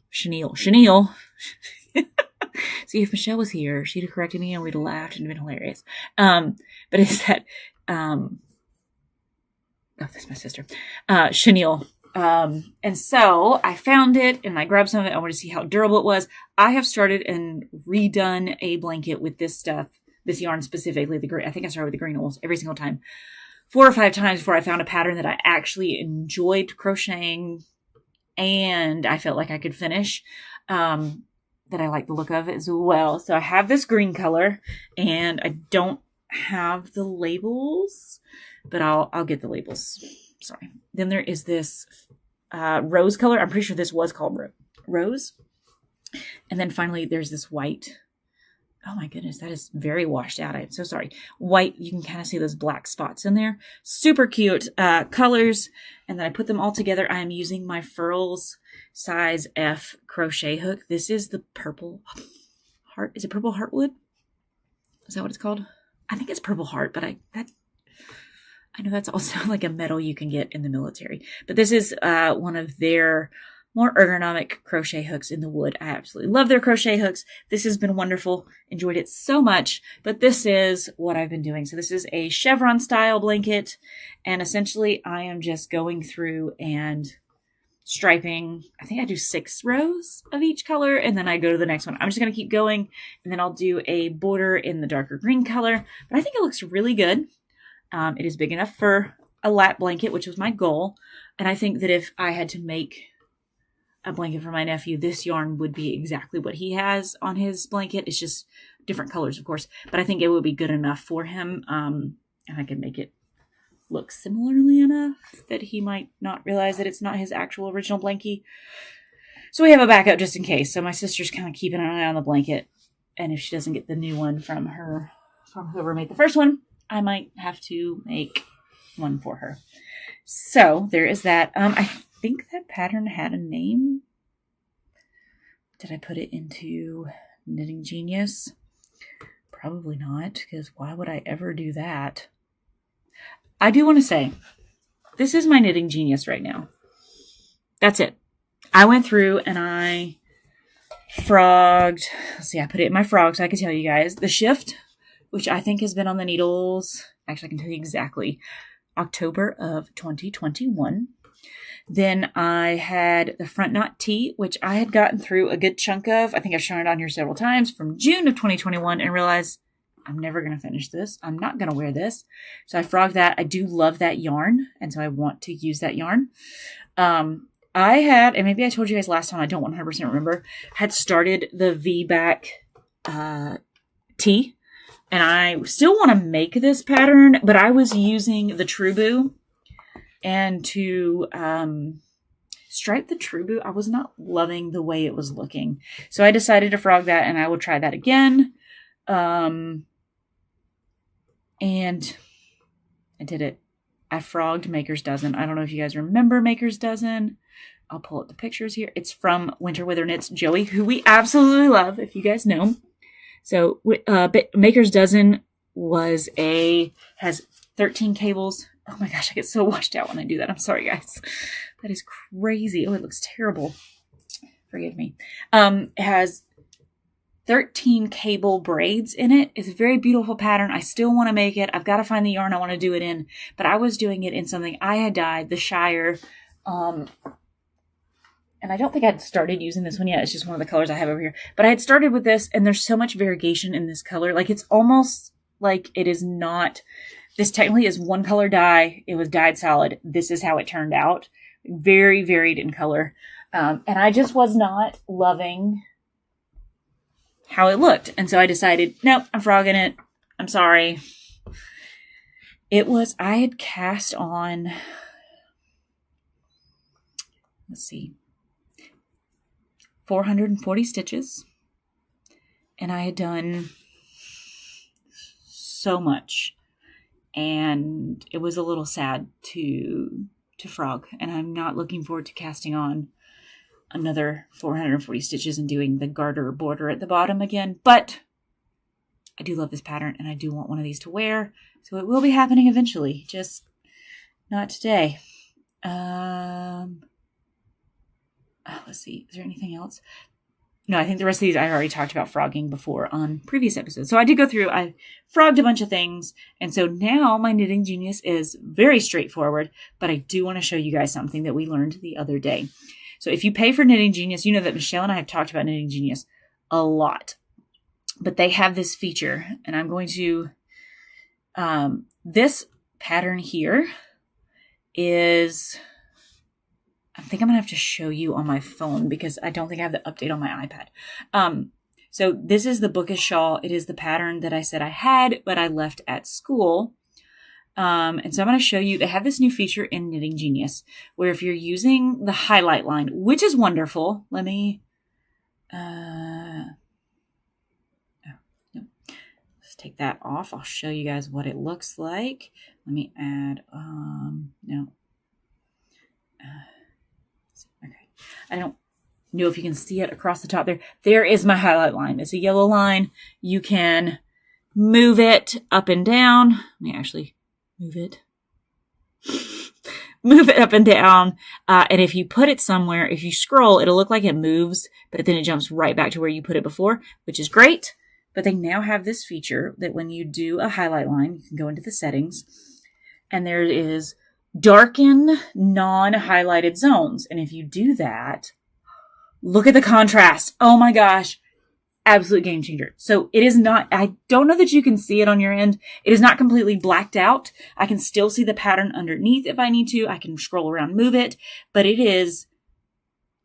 See, if Michele was here, she'd have corrected me and we'd have laughed and been hilarious. But it's that, oh, that's my sister, chenille. And so I found it and I grabbed some of it. I wanted to see how durable it was. I have started and redone a blanket with this stuff, this yarn specifically, the green. I think I started with the green almost every single time, 4 or 5 times before I found a pattern that I actually enjoyed crocheting and I felt like I could finish, that I like the look of as well. So I have this green color and I don't have the labels, but I'll get the labels. Sorry. Then there is this rose color. I'm pretty sure this was called rose. And then finally there's this white. Oh my goodness, that is very washed out. I'm so sorry. White, you can kind of see those black spots in there. Super cute colors. And then I put them all together. I'm using my Furls size F crochet hook. This is the purple heart. Is it purple heartwood? Is that what it's called? I think it's purple heart, but I know that's also like a metal you can get in the military. But this is one of their more ergonomic crochet hooks in the wood. I absolutely love their crochet hooks. This has been wonderful. Enjoyed it so much. But this is what I've been doing. So this is a chevron style blanket. And essentially I am just going through and striping. I think I do 6 rows of each color and then I go to the next one. I'm just going to keep going and then I'll do a border in the darker green color. But I think it looks really good. It is big enough for a lap blanket, which was my goal. And I think that if I had to make a blanket for my nephew, this yarn would be exactly what he has on his blanket. It's just different colors, of course, but I think it would be good enough for him. And I can make it look similarly enough that he might not realize that it's not his actual original blankie. So we have a backup just in case. So my sister's kind of keeping an eye on the blanket. And if she doesn't get the new one from whoever made the first one, I might have to make one for her. So there is that. I think that pattern had a name. Did I put it into Knitting Genius? Probably not, because why would I ever do that? I do want to say, this is my Knitting Genius right now. That's it. I went through and I frogged. Let's see, I put it in my frog so I can tell you guys. The shift, which I think has been on the needles. Actually, I can tell you exactly. October of 2021. Then I had the front knot tee, which I had gotten through a good chunk of. I think I've shown it on here several times from June of 2021 and realized I'm never going to finish this. I'm not going to wear this. So I frogged that. I do love that yarn. And so I want to use that yarn. I had, and maybe I told you guys last time, I don't 100% remember, had started the V-back tee. And I still want to make this pattern, but I was using the True Boo. And to stripe the True Boo, I was not loving the way it was looking. So I decided to frog that, and I will try that again. And I did it. I frogged Maker's Dozen. I don't know if you guys remember Maker's Dozen. I'll pull up the pictures here. It's from Winter Wither Knits Joey, who we absolutely love, if you guys know him. So Maker's Dozen has 13 cables. Oh my gosh, I get so washed out when I do that. I'm sorry, guys. That is crazy. Oh, it looks terrible. Forgive me. It has 13 cable braids in it. It's a very beautiful pattern. I still want to make it. I've got to find the yarn I want to do it in. But I was doing it in something I had dyed, the Shire. And I don't think I'd started using this one yet. It's just one of the colors I have over here. But I had started with this, and there's so much variegation in this color. Like, it's almost like it is not... This technically is one color dye. It was dyed solid. This is how it turned out. Very varied in color. And I just was not loving how it looked. And so I decided, nope, I'm frogging it. I'm sorry. I had cast on, let's see, 440 stitches. And I had done so much. And it was a little sad to frog. And I'm not looking forward to casting on another 440 stitches and doing the garter border at the bottom again. But I do love this pattern and I do want one of these to wear. So it will be happening eventually, just not today. Let's see. Is there anything else? No, I think the rest of these I already talked about frogging before on previous episodes. So I did go through, I frogged a bunch of things. And so now my knitting genius is very straightforward, but I do want to show you guys something that we learned the other day. So if you pay for Knitting Genius, you know that Michele and I have talked about Knitting Genius a lot, but they have this feature, and I'm going to, this pattern here is, I think I'm going to have to show you on my phone because I don't think I have the update on my iPad. So this is the bookish shawl. It is the pattern that I said I had, but I left at school. And so I'm going to show you, they have this new feature in Knitting Genius where if you're using the highlight line, which is wonderful, let me, let's take that off. I'll show you guys what it looks like. Let me add, okay. I don't know if you can see it across the top there. There is my highlight line. It's a yellow line. You can move it up and down. Let me actually move it up and down. And if you put it somewhere, if you scroll, it'll look like it moves, but then it jumps right back to where you put it before, which is great. But they now have this feature that when you do a highlight line, you can go into the settings and there is darken non-highlighted zones. And if you do that, look at the contrast. Oh my gosh. Absolute game changer. So it is not, I don't know that you can see it on your end. It is not completely blacked out. I can still see the pattern underneath if I need to. I can scroll around, move it, but it is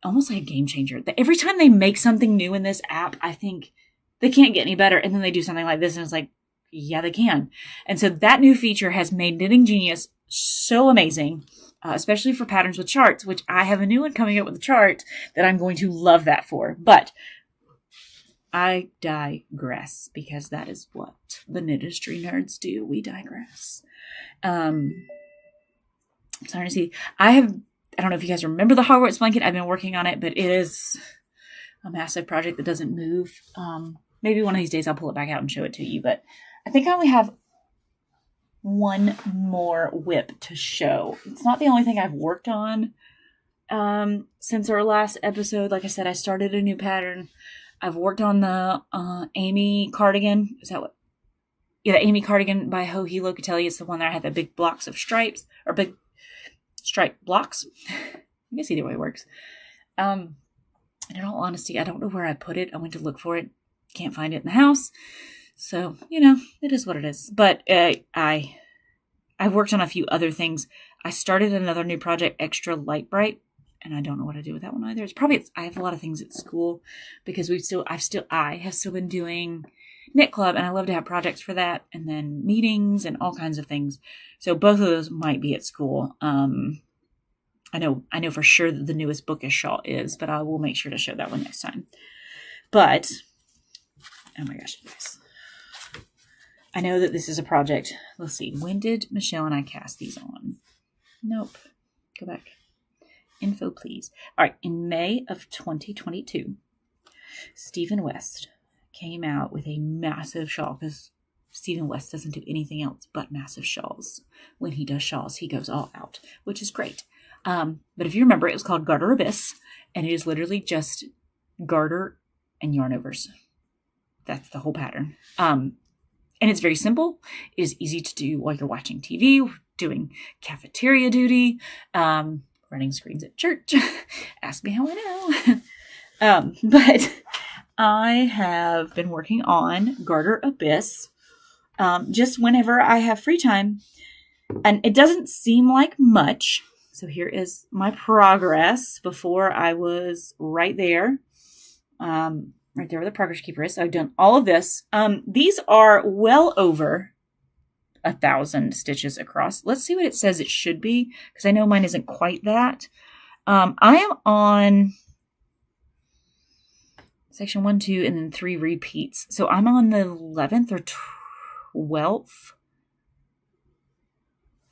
almost like a game changer. Every time they make something new in this app, I think they can't get any better. And then they do something like this and it's like, yeah, they can. And so that new feature has made Knitting Genius so amazing, especially for patterns with charts, which I have a new one coming up with a chart that I'm going to love that for. But I digress because that is what the Knitistry Nerds do. We digress. Sorry to see. I don't know if you guys remember the Hogwarts blanket. I've been working on it, but it is a massive project that doesn't move. Maybe one of these days I'll pull it back out and show it to you, but I think I only have one more whip to show. It's not the only thing I've worked on since our last episode. Like I said, I started a new pattern. I've worked on the Amy cardigan. Is that what? Yeah, the Amy cardigan by Joji Locatelli. It's the one that I had the big blocks of stripes, or big stripe blocks. I guess either way works. In all honesty, I don't know where I put it. I went to look for it. Can't find it in the house. So, it is what it is. But I've worked on a few other things. I started another new project, Extra Light Bright. And I don't know what to do with that one either. I have a lot of things at school because I have still been doing knit club and I love to have projects for that and then meetings and all kinds of things. So both of those might be at school. I know for sure that the newest bookish shawl is, but I will make sure to show that one next time. But, oh my gosh, you guys. I know that this is a project. Let's see. When did Michele and I cast these on? Nope. Go back. Info, please. All right. In May of 2022, Stephen West came out with a massive shawl because Stephen West doesn't do anything else but massive shawls. When he does shawls, he goes all out, which is great. But if you remember, it was called Garter Abyss, and it is literally just garter and yarn overs. That's the whole pattern. And it's very simple. It is easy to do while you're watching TV, doing cafeteria duty, running screens at church. Ask me how I know. But I have been working on Garter Abyss just whenever I have free time. And it doesn't seem like much. So here is my progress before I was right there. Right there where the progress keeper is. So I've done all of this. These are well over 1,000 stitches across. Let's see what it says it should be, because I know mine isn't quite that. I am on section 1, 2, and then 3 repeats. So I'm on the 11th or 12th.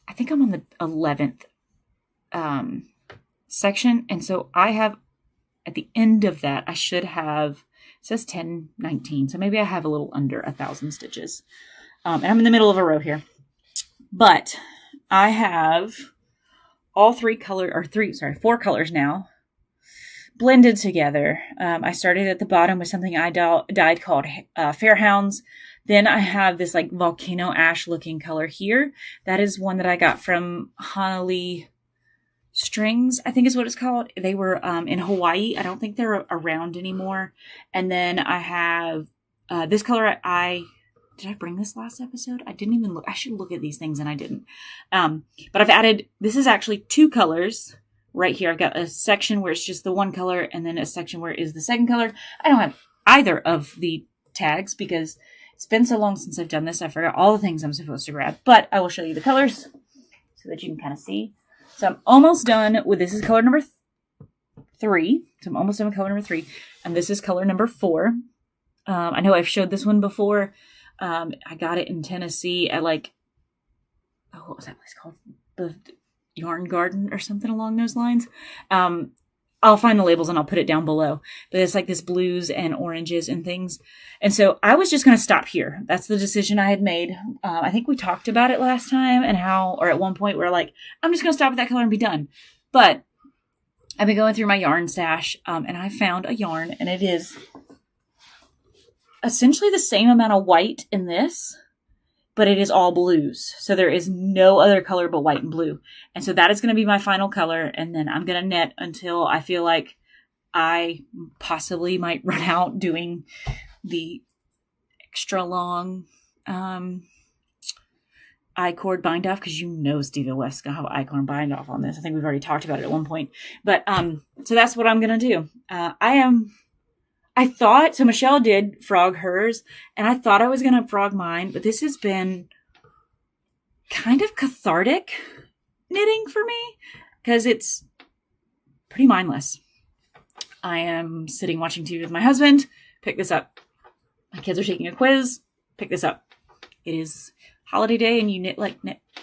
I think I'm on the 11th section. And so I have, at the end of that, I should have says 1019. So maybe I have a little under 1,000 stitches. And I'm in the middle of a row here. But I have all four colors now blended together. I started at the bottom with something I dyed called Fairhounds. Then I have this like volcano ash looking color here. That is one that I got from Honolulu Strings, I think is what it's called. They were in Hawaii. I don't think they're around anymore. And then I have this color. Did I bring this last episode? I didn't even look. I should look at these things and I didn't. But I've added, this is actually 2 colors right here. I've got a section where it's just the one color and then a section where it is the second color. I don't have either of the tags because it's been so long since I've done this. I forgot all the things I'm supposed to grab, but I will show you the colors so that you can kind of see. So I'm almost done with, this is color number 3. So I'm almost done with color number 3. And this is color number 4. I know I've showed this one before. I got it in Tennessee at like, what was that place called? The Yarn Garden or something along those lines. I'll find the labels and I'll put it down below. But it's like this blues and oranges and things. And so I was just going to stop here. That's the decision I had made. I think we talked about it last time and or at one point we're like, I'm just going to stop with that color and be done. But I've been going through my yarn stash and I found a yarn and it is essentially the same amount of white in this, but it is all blues. So there is no other color but white and blue. And so that is going to be my final color. And then I'm going to knit until I feel like I possibly might run out doing the extra long I-cord bind off, because you know Stevie West's going to have I-cord bind off on this. I think we've already talked about it at one point. But so that's what I'm going to do. So Michele did frog hers, and I thought I was going to frog mine, but this has been kind of cathartic knitting for me because it's pretty mindless. I am sitting watching TV with my husband, pick this up. My kids are taking a quiz, pick this up. It is holiday day and you knit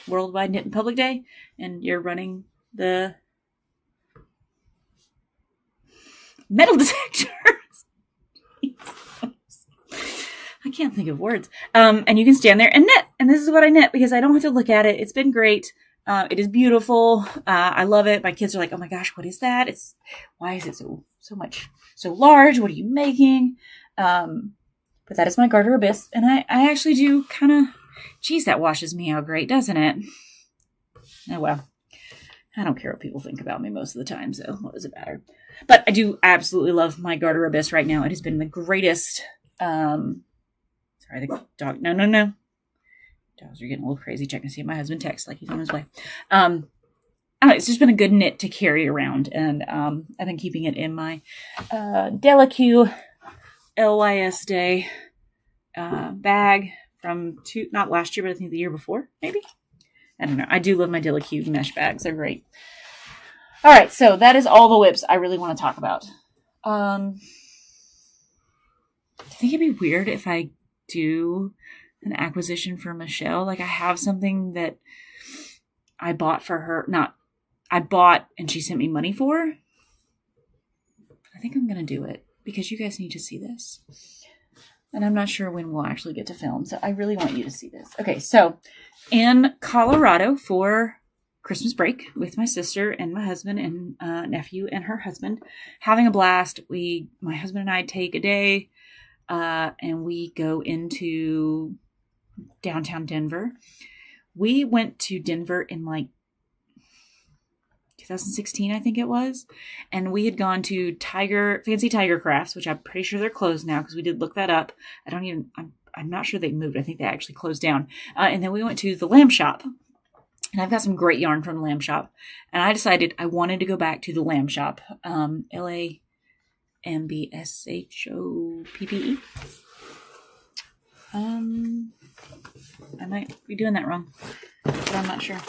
Worldwide Knit in Public Day, and you're running the metal detector. I can't think of words. And you can stand there and knit. And this is what I knit because I don't have to look at it. It's been great. It is beautiful. I love it. My kids are like, oh my gosh, what is that? Why is it so large? What are you making? But that is my garter abyss. And I actually do kind of, geez, that washes me out great, doesn't it? Oh, well, I don't care what people think about me most of the time. So what does it matter? But I do absolutely love my garter abyss right now. It has been the greatest, sorry, the dog. No. Dogs are getting a little crazy. Checking to see if my husband texts like he's on his way. I don't know, it's just been a good knit to carry around. And I've been keeping it in my Delaque LYS Day bag from not last year, but I think the year before, maybe. I don't know. I do love my Delaque mesh bags. They're great. All right, so that is all the whips I really want to talk about. I think it'd be weird if I do an acquisition for Michele. Like, I have something that I bought for her. I bought and she sent me money for. I think I'm going to do it because you guys need to see this. And I'm not sure when we'll actually get to film. So I really want you to see this. Okay, so in Colorado for Christmas break with my sister and my husband and nephew and her husband, having a blast. My husband and I take a day and we go into downtown Denver. We went to Denver in like 2016, I think it was. And we had gone to Fancy Tiger Crafts, which I'm pretty sure they're closed now because we did look that up. I'm not sure they moved. I think they actually closed down. And then we went to the Lamb Shop. And I've got some great yarn from the Lamb Shop. And I decided I wanted to go back to the Lamb Shop. LAMBSHOPPE. I might be doing that wrong, but I'm not sure.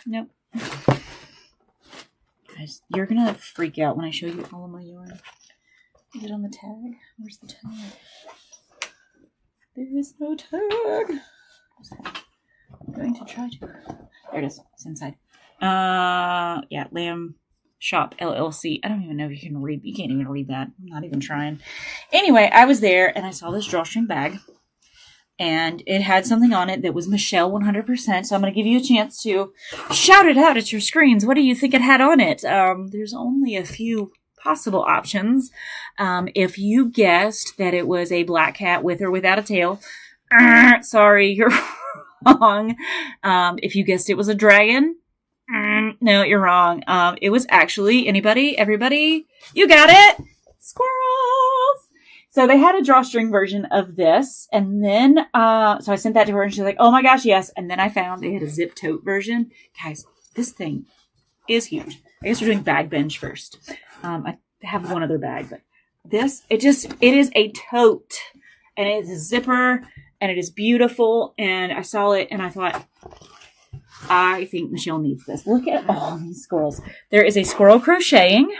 Nope. Guys, you're going to freak out when I show you all of my yarn. Is it on the tag? Where's the tag? There is no tag. I'm going to try to. There it is. It's inside. Yeah, Lamb Shop LLC. I don't even know if you can read. You can't even read that. I'm not even trying. Anyway, I was there and I saw this drawstring bag. And it had something on it that was Michele 100%. So I'm going to give you a chance to shout it out at your screens. What do you think it had on it? There's only a few possible options. If you guessed that it was a black cat with or without a tail, sorry, you're wrong. If you guessed it was a dragon, no, you're wrong. It was actually, everybody, you got it, squirrels. So they had a drawstring version of this, and then, so I sent that to her, and she's like, oh my gosh, yes. And then I found they had a zip tote version. Guys, this thing is huge. I guess we're doing bag binge first. I have one other bag, but this, it is a tote, and it is a zipper, and it is beautiful. And I saw it, and I thought, I think Michele needs this. Look at all these squirrels. There is a squirrel crocheting,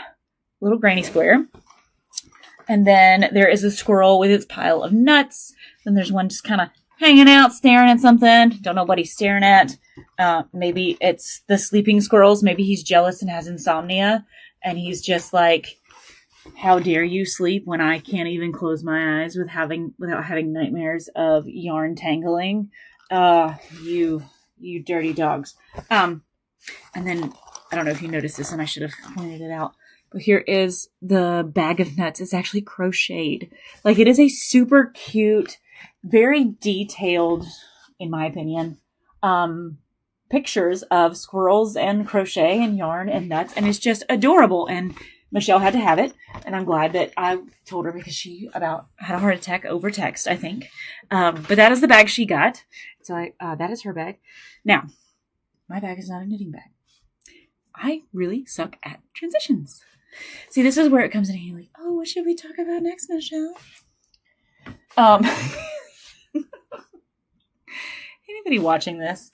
little granny square. And then there is a squirrel with its pile of nuts. Then there's one just kind of hanging out, staring at something. Don't know what he's staring at. Maybe it's the sleeping squirrels. Maybe he's jealous and has insomnia. And he's just like, how dare you sleep when I can't even close my eyes without having nightmares of yarn tangling? You dirty dogs. And then, I don't know if you noticed this, and I should have pointed it out. But here is the bag of nuts. It's actually crocheted. Like, it is a super cute, very detailed, in my opinion, pictures of squirrels and crochet and yarn and nuts. And it's just adorable. And Michele had to have it. And I'm glad that I told her, because she had a heart attack over text, I think. But that is the bag she got. So that is her bag. Now, my bag is not a knitting bag. I really suck at transitions. See, this is where it comes in handy. Oh, what should we talk about next, Michele? Anybody watching this,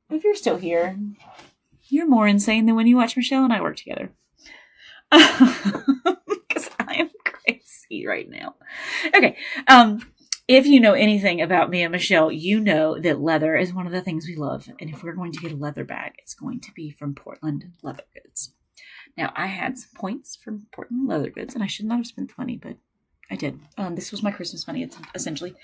if you're still here, you're more insane than when you watch Michele and I work together. Because I am crazy right now. Okay. If you know anything about me and Michele, you know that leather is one of the things we love. And if we're going to get a leather bag, it's going to be from Portland Leather Goods. Now, I had some points from Portland Leather Goods, and I should not have spent 20, but I did. This was my Christmas money, essentially.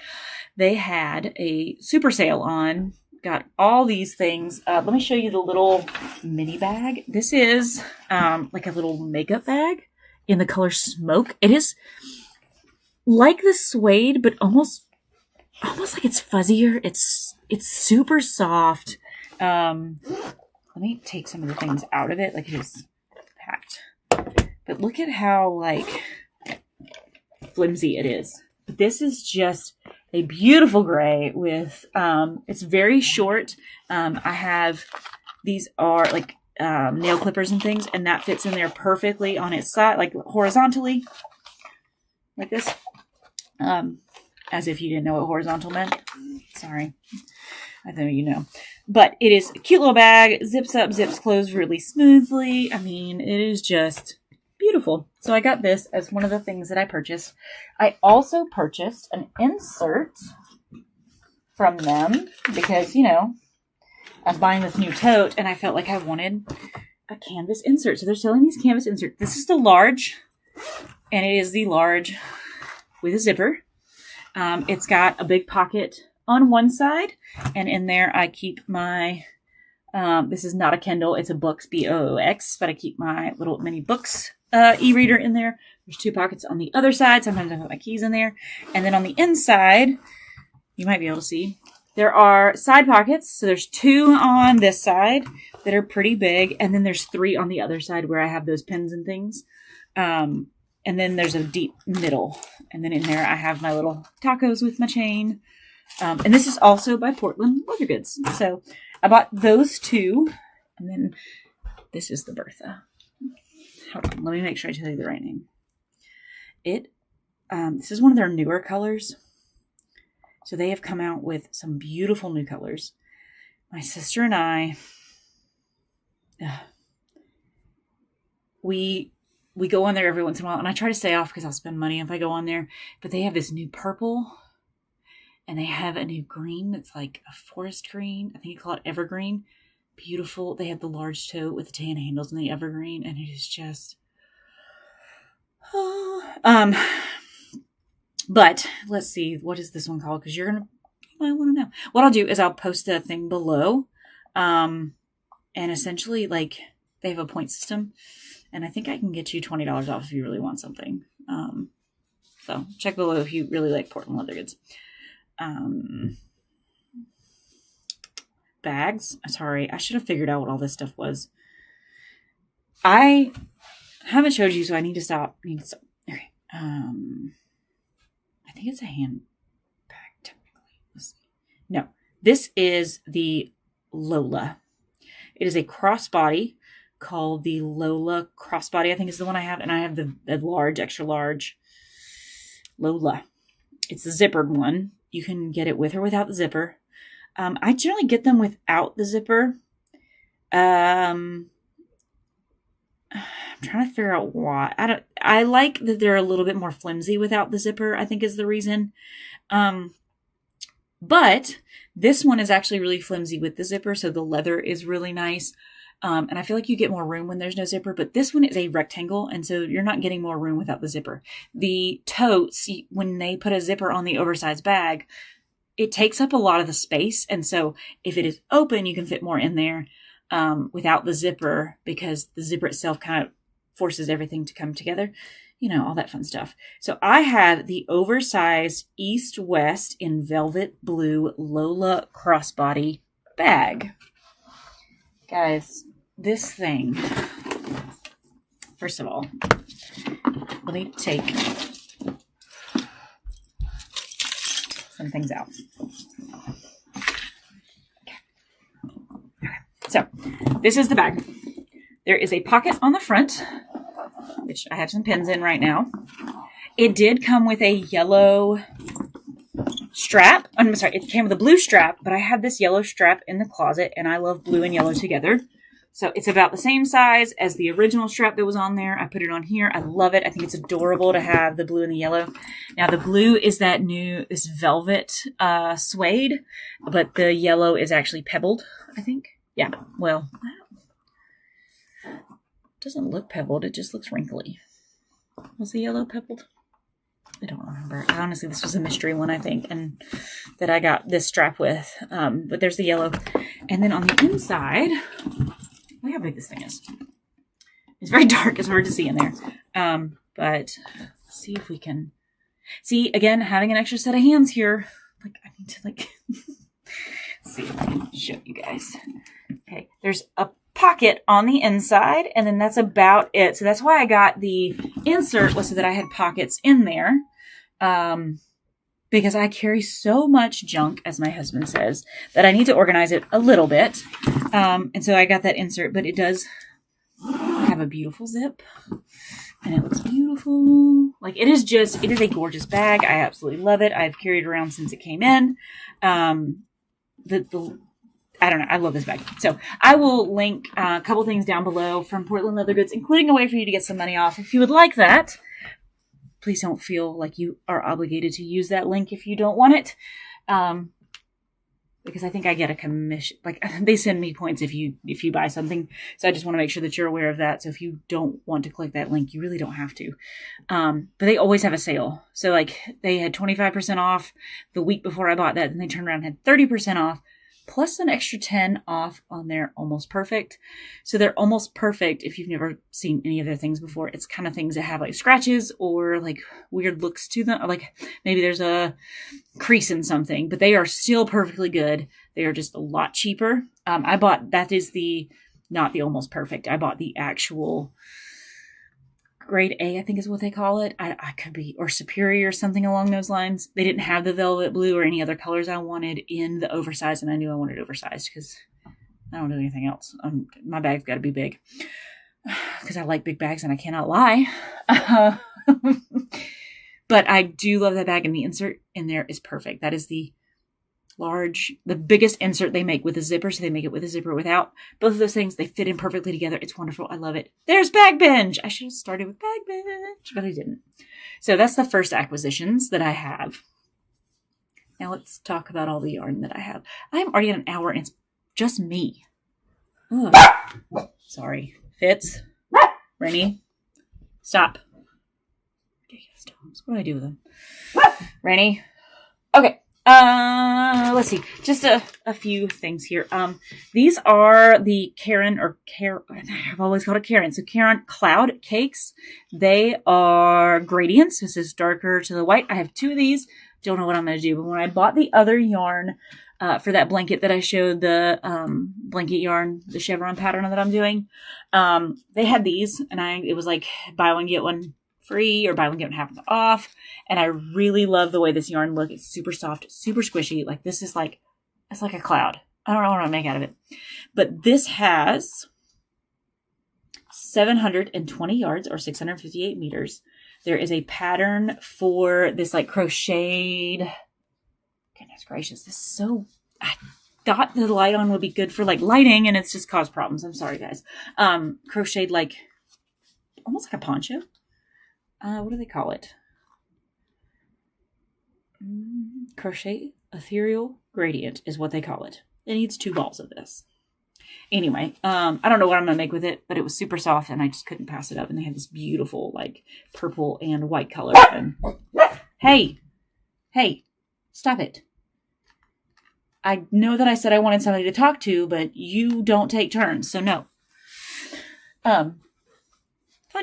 They had a super sale on, got all these things. Let me show you the little mini bag. This is like a little makeup bag in the color Smoke. It is like the suede, but almost like it's fuzzier. It's super soft. Let me take some of the things out of it. Like, it is packed. But look at how, like, flimsy it is. But this is just a beautiful gray with, it's very short. I have, these are like nail clippers and things, and that fits in there perfectly on its side, like horizontally, like this. As if you didn't know what horizontal meant. Sorry. I know you know. But it is a cute little bag. Zips up, zips closed really smoothly. I mean, it is just beautiful. So I got this as one of the things that I purchased. I also purchased an insert from them because, you know, I was buying this new tote and I felt like I wanted a canvas insert. So they're selling these canvas inserts. This is the large, and it is the large with a zipper. It's got a big pocket on one side, and in there I keep my, this is not a Kindle, it's a Books, B-O-O-X, but I keep my little mini Books e-reader in there. There's two pockets on the other side. Sometimes I put my keys in there. And then on the inside, you might be able to see, there are side pockets. So there's two on this side that are pretty big, and then there's three on the other side where I have those pins and things. And then there's a deep middle. And then in there, I have my little tacos with my chain. And this is also by Portland Leather Goods. So I bought those two. And then this is the Bertha. Hold on, let me make sure I tell you the right name. This is one of their newer colors. So they have come out with some beautiful new colors. My sister and I, we go on there every once in a while, and I try to stay off because I'll spend money if I go on there. But they have this new purple, and they have a new green that's like a forest green. I think you call it evergreen. beautiful. They have the large tote with the tan handles and the evergreen, and it is just, but let's see, what is this one called? Because you might want to know. What I'll do is I'll post a thing below, and essentially, like, they have a point system, and I think I can get you $20 off if you really want something. So check below if you really like Portland leather goods. Bags. Sorry, I should have figured out what all this stuff was. I haven't showed you, so I need to stop. Okay. I think it's a handbag, technically. Let's see. No, this is the Lola. It is a crossbody called the Lola crossbody, I think is the one I have. And I have the large, extra large Lola. It's the zippered one. You can get it with or without the zipper. I generally get them without the zipper. I'm trying to figure out why. I like that they're a little bit more flimsy without the zipper, I think is the reason. But this one is actually really flimsy with the zipper, so the leather is really nice. And I feel like you get more room when there's no zipper, but this one is a rectangle, and so you're not getting more room without the zipper. The totes, when they put a zipper on the oversized bag, it takes up a lot of the space, and so if it is open, you can fit more in there without the zipper, because the zipper itself kind of forces everything to come together. You know, all that fun stuff. So I have the oversized East-West in velvet blue Lola crossbody bag. Guys, this thing, first of all, let me take some things out. Okay. So this is the bag. There is a pocket on the front, which I have some pins in right now. It did come with a yellow strap. I'm sorry, it came with a blue strap, but I have this yellow strap in the closet, and I love blue and yellow together. So it's about the same size as the original strap that was on there. I put it on here. I love it. I think it's adorable to have the blue and the yellow. Now the blue is this velvet suede, but the yellow is actually pebbled, I think. Yeah, well, it doesn't look pebbled. It just looks wrinkly. Was the yellow pebbled? I don't remember. Honestly, this was a mystery one, I think, and that I got this strap with. But there's the yellow. And then on the inside, look how big this thing is. It's very dark. It's hard to see in there. But let's see if we can see, again, having an extra set of hands here. Like, I need to, like, see if I can show you guys. Okay, there's a pocket on the inside, and then that's about it. So that's why I got the insert, was so that I had pockets in there. Because I carry so much junk, as my husband says, that I need to organize it a little bit. And so I got that insert, but it does have a beautiful zip, and it looks beautiful. Like, it is a gorgeous bag. I absolutely love it. I've carried it around since it came in. I don't know. I love this bag. So I will link a couple things down below from Portland Leather Goods, including a way for you to get some money off if you would like that. Please don't feel like you are obligated to use that link if you don't want it. Because I think I get a commission. Like, they send me points if you buy something. So I just want to make sure that you're aware of that. So if you don't want to click that link, you really don't have to. But they always have a sale. So like, they had 25% off the week before I bought that. And they turned around and had 30% off. Plus an extra 10 off on their Almost Perfect. So they're Almost Perfect, if you've never seen any of their things before, it's kind of things that have like scratches or like weird looks to them. Or like maybe there's a crease in something, but they are still perfectly good. They are just a lot cheaper. I bought, that is not the Almost Perfect. I bought the actual grade A, I think is what they call it. I could be, or superior, something along those lines. They didn't have the velvet blue or any other colors I wanted in the oversized, and I knew I wanted oversized because I don't do anything else. My bag's got to be big because I like big bags and I cannot lie. But I do love that bag, and the insert in there is perfect. That is the biggest insert they make with a zipper. So they make it with a zipper, without. Both of those things, they fit in perfectly together. It's wonderful. I love it. There's Bag Binge. I should have started with Bag Binge, but I didn't. So that's the first acquisitions that I have. Now let's talk about all the yarn that I have. I'm already at an hour, and it's just me. Ugh. Sorry. Fitz. Rainy. Stop. What do I do with them? Rainy. Okay. Let's see. Just a few things here. These are the Karen I've always called it Karen. So Karen Cloud Cakes. They are gradients. This is darker to the white. I have 2 of these. Don't know what I'm going to do. But when I bought the other yarn, for that blanket that I showed, the blanket yarn, the chevron pattern that I'm doing, they had these, and it was like buy one get one free, or buy one get one half off. And I really love the way this yarn looks. It's super soft, super squishy. Like this is like, it's like a cloud. I don't know what to make out of it, but this has 720 yards or 658 meters. There is a pattern for this like crocheted. Goodness gracious, this is so, I thought the light on would be good for like lighting, and it's just caused problems. I'm sorry, guys. Crocheted like, almost like a poncho. What do they call it? Crochet ethereal gradient is what they call it. It needs 2 balls of this. Anyway, I don't know what I'm going to make with it, but it was super soft and I just couldn't pass it up. And they had this beautiful like purple and white color. And hey, stop it. I know that I said I wanted somebody to talk to, but you don't take turns, so no. Fun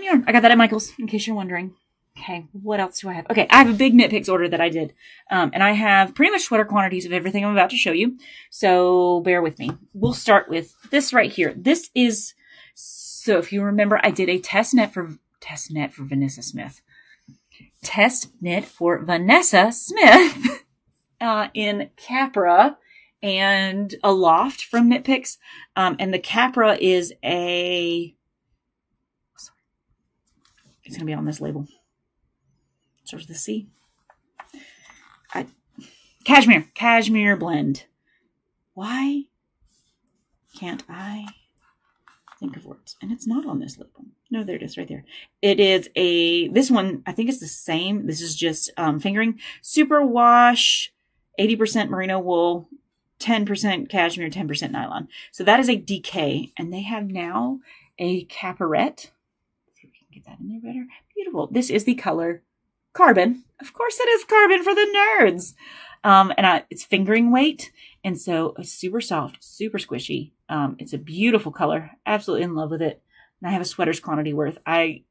yarn. I got that at Michael's, in case you're wondering. Okay, what else do I have? Okay, I have a big Knit Picks order that I did. And I have pretty much sweater quantities of everything I'm about to show you. So bear with me. We'll start with this right here. This is, so if you remember, I did a test knit for Vanessa Smith. Test knit for Vanessa Smith in Capra and a loft from Knit Picks. And the Capra is it's going to be on this label. Starts with the C. Cashmere blend. Why can't I think of words? And it's not on this label. No, there it is right there. It is this one, I think it's the same. This is just fingering. Super wash, 80% merino wool, 10% cashmere, 10% nylon. So that is a DK. And they have now a caparette. Let's see if we can get that in there better. Beautiful. This is the color Carbon. Of course it is carbon for the nerds. It's fingering weight. And so it's super soft, super squishy. It's a beautiful color. Absolutely in love with it. And I have a sweater's quantity worth. I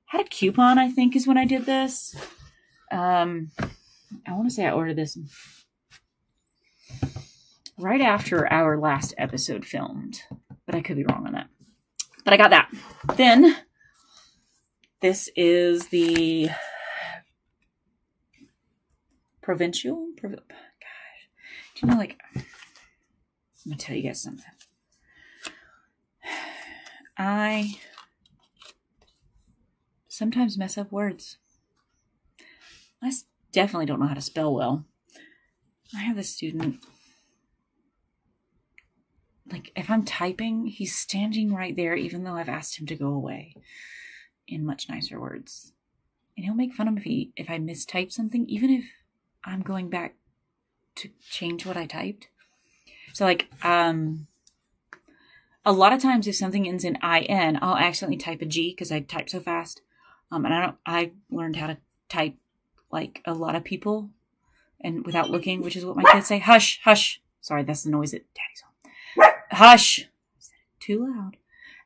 had a coupon, I think, is when I did this. I want to say I ordered this right after our last episode filmed, but I could be wrong on that. But I got that. Then this is the Provincial. Gosh, do you know, like, I'm gonna tell you guys something. I sometimes mess up words. I definitely don't know how to spell well. I have this student, like, if I'm typing, he's standing right there, even though I've asked him to go away, in much nicer words. And he'll make fun of me if I mistype something, even if I'm going back to change what I typed. So, like, a lot of times if something ends in IN, I'll accidentally type a G because I type so fast. And I learned how to type like a lot of people and without looking, which is what my kids say. Hush, hush. Sorry, that's the noise that Daddy's on. Hush. I said it too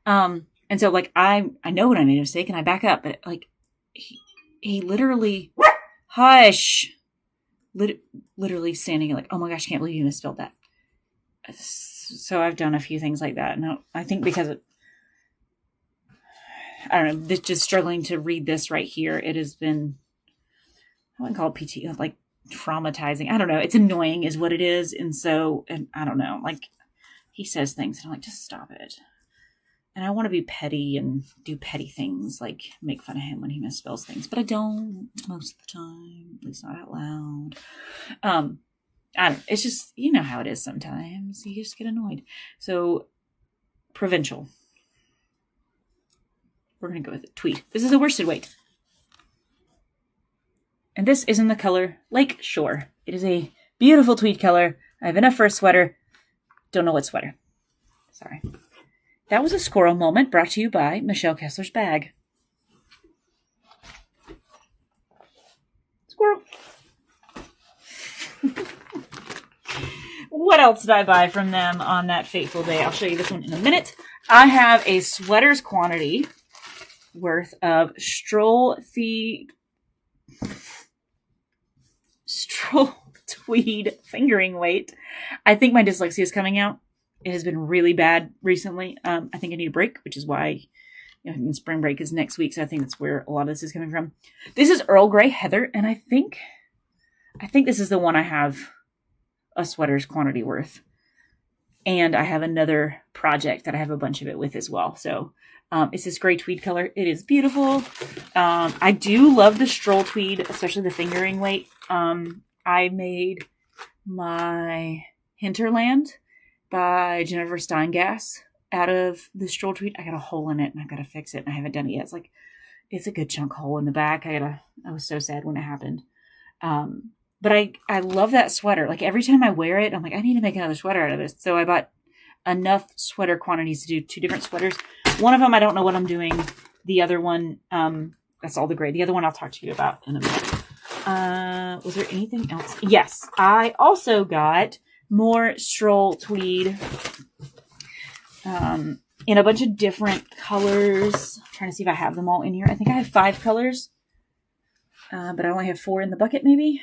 loud. And so, like, I know when I made a mistake and I back up, but like he literally, hush, literally standing like, oh my gosh, I can't believe you misspelled that. So I've done a few things like that. And I think because I don't know, just struggling to read this right here, it has been, I wouldn't call it PT, like traumatizing. I don't know. It's annoying is what it is. And so, and I don't know, like he says things and I'm like, just stop it. And I want to be petty and do petty things, like make fun of him when he misspells things, but I don't most of the time, at least not out loud. It's just, you know how it is sometimes. You just get annoyed. So, Provincial. We're going to go with it. Tweed. This is a worsted weight. And this is in the color Lake Shore. It is a beautiful tweed color. I have enough for a sweater. Don't know what sweater. Sorry. that was a squirrel moment brought to you by Michele Kessler's bag. Squirrel. What else did I buy from them on that fateful day? I'll show you this one in a minute. I have a sweater's quantity worth of Stroll Tweed fingering weight. I think my dyslexia is coming out. It has been really bad recently. I think I need a break, which is why spring break is next week. So I think that's where a lot of this is coming from. This is Earl Grey Heather, and I think this is the one I have a sweater's quantity worth. And I have another project that I have a bunch of it with as well. So it's this gray tweed color. It is beautiful. I do love the Stroll Tweed, especially the fingering weight. I made my Hinterland by Jennifer Steingass out of the Stroll Tweed. I got a hole in it and I've got to fix it and I haven't done it yet. It's a good chunk hole in the back. I was so sad when it happened. But I love that sweater. Like every time I wear it, I'm like, I need to make another sweater out of this. So I bought enough sweater quantities to do 2 different sweaters. One of them, I don't know what I'm doing. The other one, that's all the gray. The other one I'll talk to you about in a minute. Was there anything else? Yes, I also got more Stroll Tweed in a bunch of different colors. I'm trying to see if I have them all in here. I think I have 5 colors, but I only have 4 in the bucket maybe.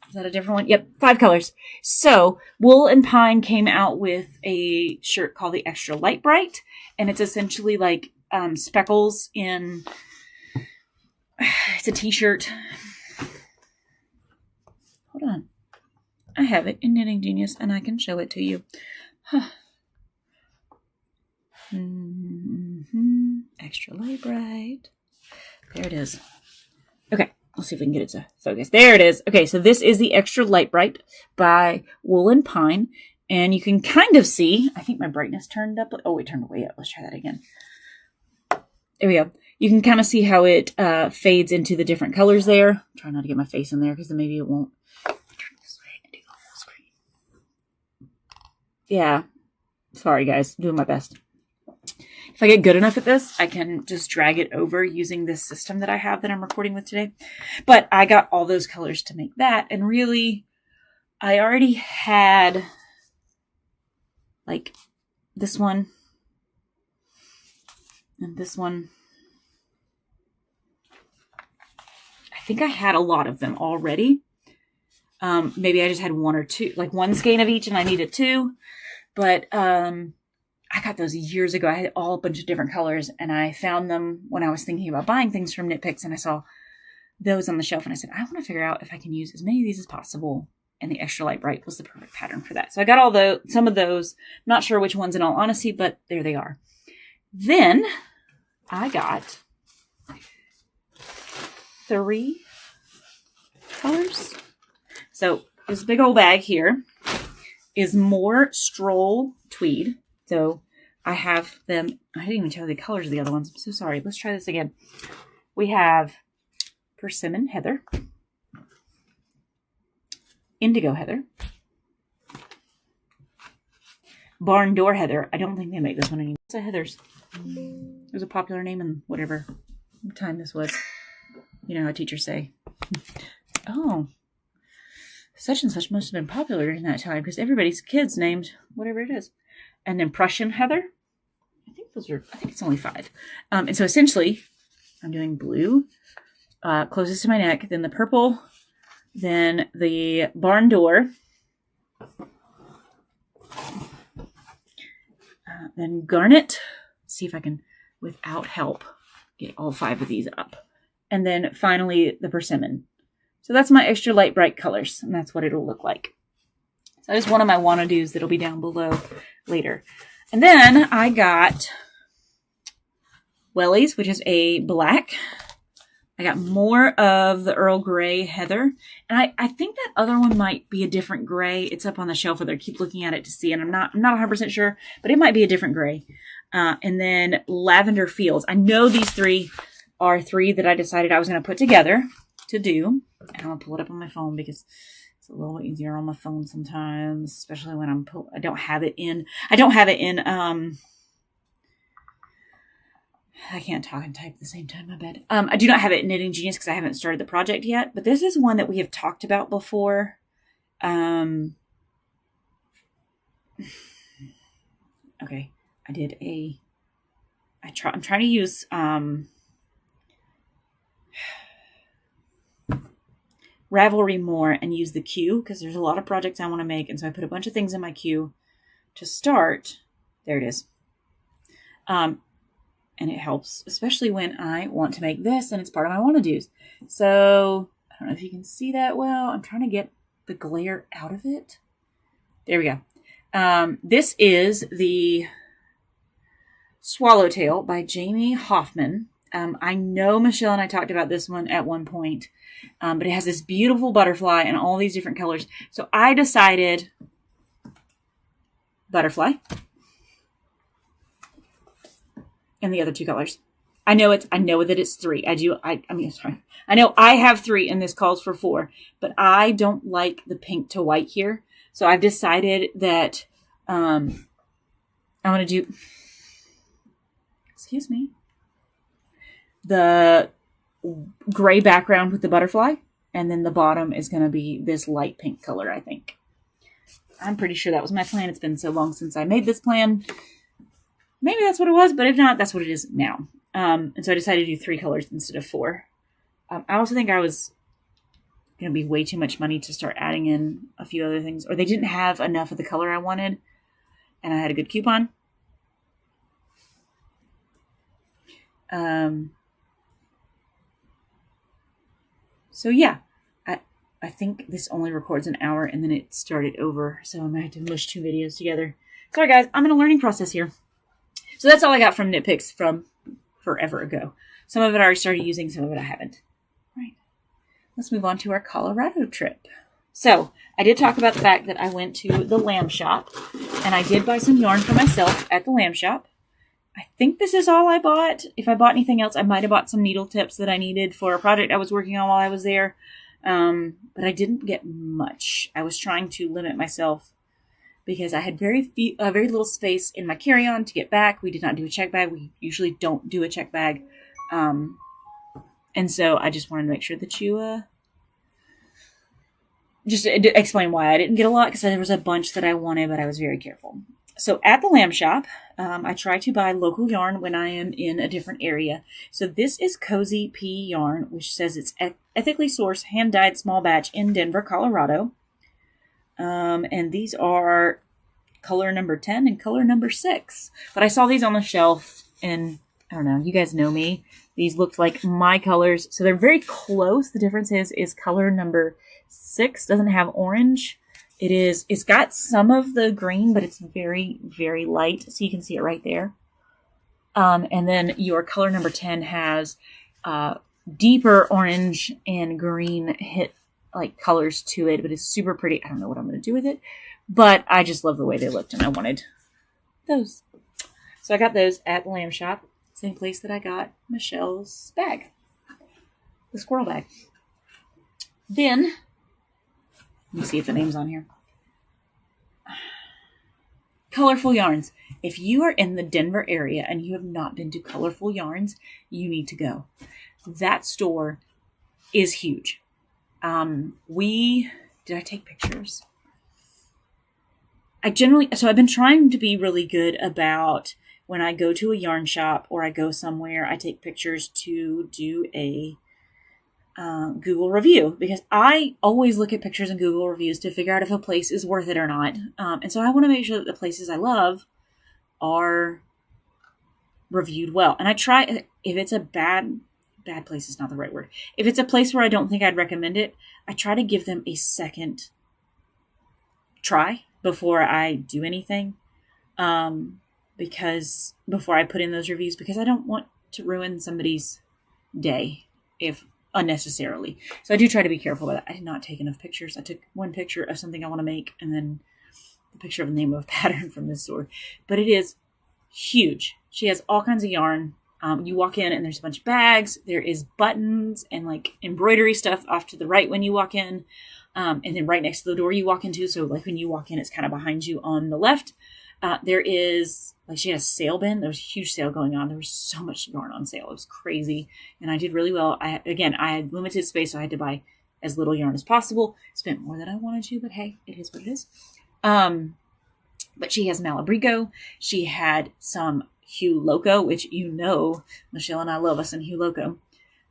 Is that a different one? Yep, 5 colors. So Wool and Pine came out with a shirt called the Extra Light Bright, and it's essentially like speckles in. It's a t-shirt. Hold on, I have it in Knitting Genius, and I can show it to you. Extra Light Bright. There it is. Okay. Let's see if we can get it to focus. There it is. Okay, so this is the Extra Light Bright by Wool and Pine. And you can kind of see, I think my brightness turned up. Oh, it turned way up. Let's try that again. There we go. You can kind of see how it fades into the different colors there. I'm trying not to get my face in there because then maybe it won't. Turn this way and do the full screen. Yeah. Sorry, guys. I'm doing my best. If I get good enough at this, I can just drag it over using this system that I have that I'm recording with today. But I got all those colors to make that. And really, I already had like this one and this one. I think I had a lot of them already. Maybe I just had 1 or 2, like 1 skein of each and I needed 2. But I got those years ago. I had all a bunch of different colors and I found them when I was thinking about buying things from Knit Picks, and I saw those on the shelf and I said, I want to figure out if I can use as many of these as possible. And the Extra Light Bright was the perfect pattern for that. So I got some of those. Not sure which ones in all honesty, but there they are. Then I got 3 colors. So this big old bag here is more Stroll Tweed. So I have them. I didn't even tell you the colors of the other ones. I'm so sorry. Let's try this again. We have Persimmon Heather, Indigo Heather, Barn Door Heather. I don't think they make this one anymore. It's a Heather's. It was a popular name in whatever time this was. You know how teachers say, oh, such and such must have been popular during that time because everybody's kids named whatever it is. And then Prussian Heather. I think it's only 5. And so essentially, I'm doing blue, closest to my neck, then the purple, then the Barn Door, then Garnet. See if I can, without help, get all 5 of these up. And then finally the Persimmon. So that's my Extra Light Bright colors, and that's what it'll look like. So that is one of my wanna-dos that'll be down below later. And then I got Wellies, which is a black. I got more of the Earl Grey Heather. And I think that other one might be a different gray. It's up on the shelf where I keep looking at it to see, and I'm not 100% sure, but it might be a different gray. And then Lavender Fields. I know these 3 are 3 that I decided I was going to put together. to do. And I'm going to pull it up on my phone because it's a little easier on my phone sometimes, especially when I don't have it in, I can't talk and type at the same time, I bet. I do not have it in Knitting Genius because I haven't started the project yet, but this is one that we have talked about before. Okay. I'm trying to use, Ravelry more and use the queue because there's a lot of projects I want to make. And so I put a bunch of things in my queue to start. There it is. And it helps, especially when I want to make this and it's part of my wanna-dos. So I don't know if you can see that well. I'm trying to get the glare out of it. There we go. This is the Swallowtail by Jamie Hoffman. I know Michele and I talked about this one at one point, but it has this beautiful butterfly and all these different colors. So I decided butterfly and the other two colors. I know that it's 3. I know I have 3 and this calls for 4, but I don't like the pink to white here. So I've decided that I'm going to do, excuse me, the gray background with the butterfly. And then the bottom is going to be this light pink color, I think. I'm pretty sure that was my plan. It's been so long since I made this plan. Maybe that's what it was, but if not, that's what it is now. And so I decided to do 3 colors instead of 4. I also think I was going to be way too much money to start adding in a few other things. Or they didn't have enough of the color I wanted. And I had a good coupon. So yeah, I think this only records an hour and then it started over. So I might have to mush 2 videos together. Sorry guys, I'm in a learning process here. So that's all I got from Knit Picks from forever ago. Some of it I already started using, some of it I haven't. Right. Let's move on to our Colorado trip. So I did talk about the fact that I went to the lamb shop and I did buy some yarn for myself at the lamb shop. I think this is all I bought. If I bought anything else, I might have bought some needle tips that I needed for a project I was working on while I was there. But I didn't get much. I was trying to limit myself because I had very little space in my carry-on to get back. We did not do a check bag. We usually don't do a check bag. And so I just wanted to make sure that you just explain why I didn't get a lot, because there was a bunch that I wanted, but I was very careful. So at the lamb shop, I try to buy local yarn when I am in a different area. So this is Cozy Pea Yarn, which says it's ethically sourced, hand-dyed small batch in Denver, Colorado. And these are color number 10 and color number 6. But I saw these on the shelf and I don't know, you guys know me. These looked like my colors. So they're very close. The difference is color number 6 doesn't have orange. It's got some of the green, but it's very, very light. So you can see it right there. And then your color number 10 has deeper orange and green hit like colors to it, but it's super pretty. I don't know what I'm going to do with it, but I just love the way they looked and I wanted those. So I got those at the lamb shop, same place that I got Michele's bag, the squirrel bag. Then, let me see if the name's on here. Colorful Yarns. If you are in the Denver area and you have not been to Colorful Yarns, you need to go. That store is huge. Did I take pictures? I've been trying to be really good about when I go to a yarn shop or I go somewhere, I take pictures to do a Google review, because I always look at pictures and Google reviews to figure out if a place is worth it or not. And so I want to make sure that the places I love are reviewed well. And I try, if it's a bad place is not the right word. If it's a place where I don't think I'd recommend it, I try to give them a second try before I do anything. Because before I put in those reviews, because I don't want to ruin somebody's day if unnecessarily. So I do try to be careful with that. I did not take enough pictures. I took one picture of something I want to make and then the picture of the name of a pattern from this store. But it is huge. She has all kinds of yarn. You walk in and there's a bunch of bags. There is buttons and like embroidery stuff off to the right when you walk in. And then right next to the door you walk into. So like when you walk in, it's kind of behind you on the left. There is, like, she has a sale bin. There was a huge sale going on. There was so much yarn on sale. It was crazy. And I did really well. I had limited space, so I had to buy as little yarn as possible. Spent more than I wanted to, but hey, it is what it is. But she has Malabrigo. She had some Hue Loco, which Michele and I love us some Hue Loco,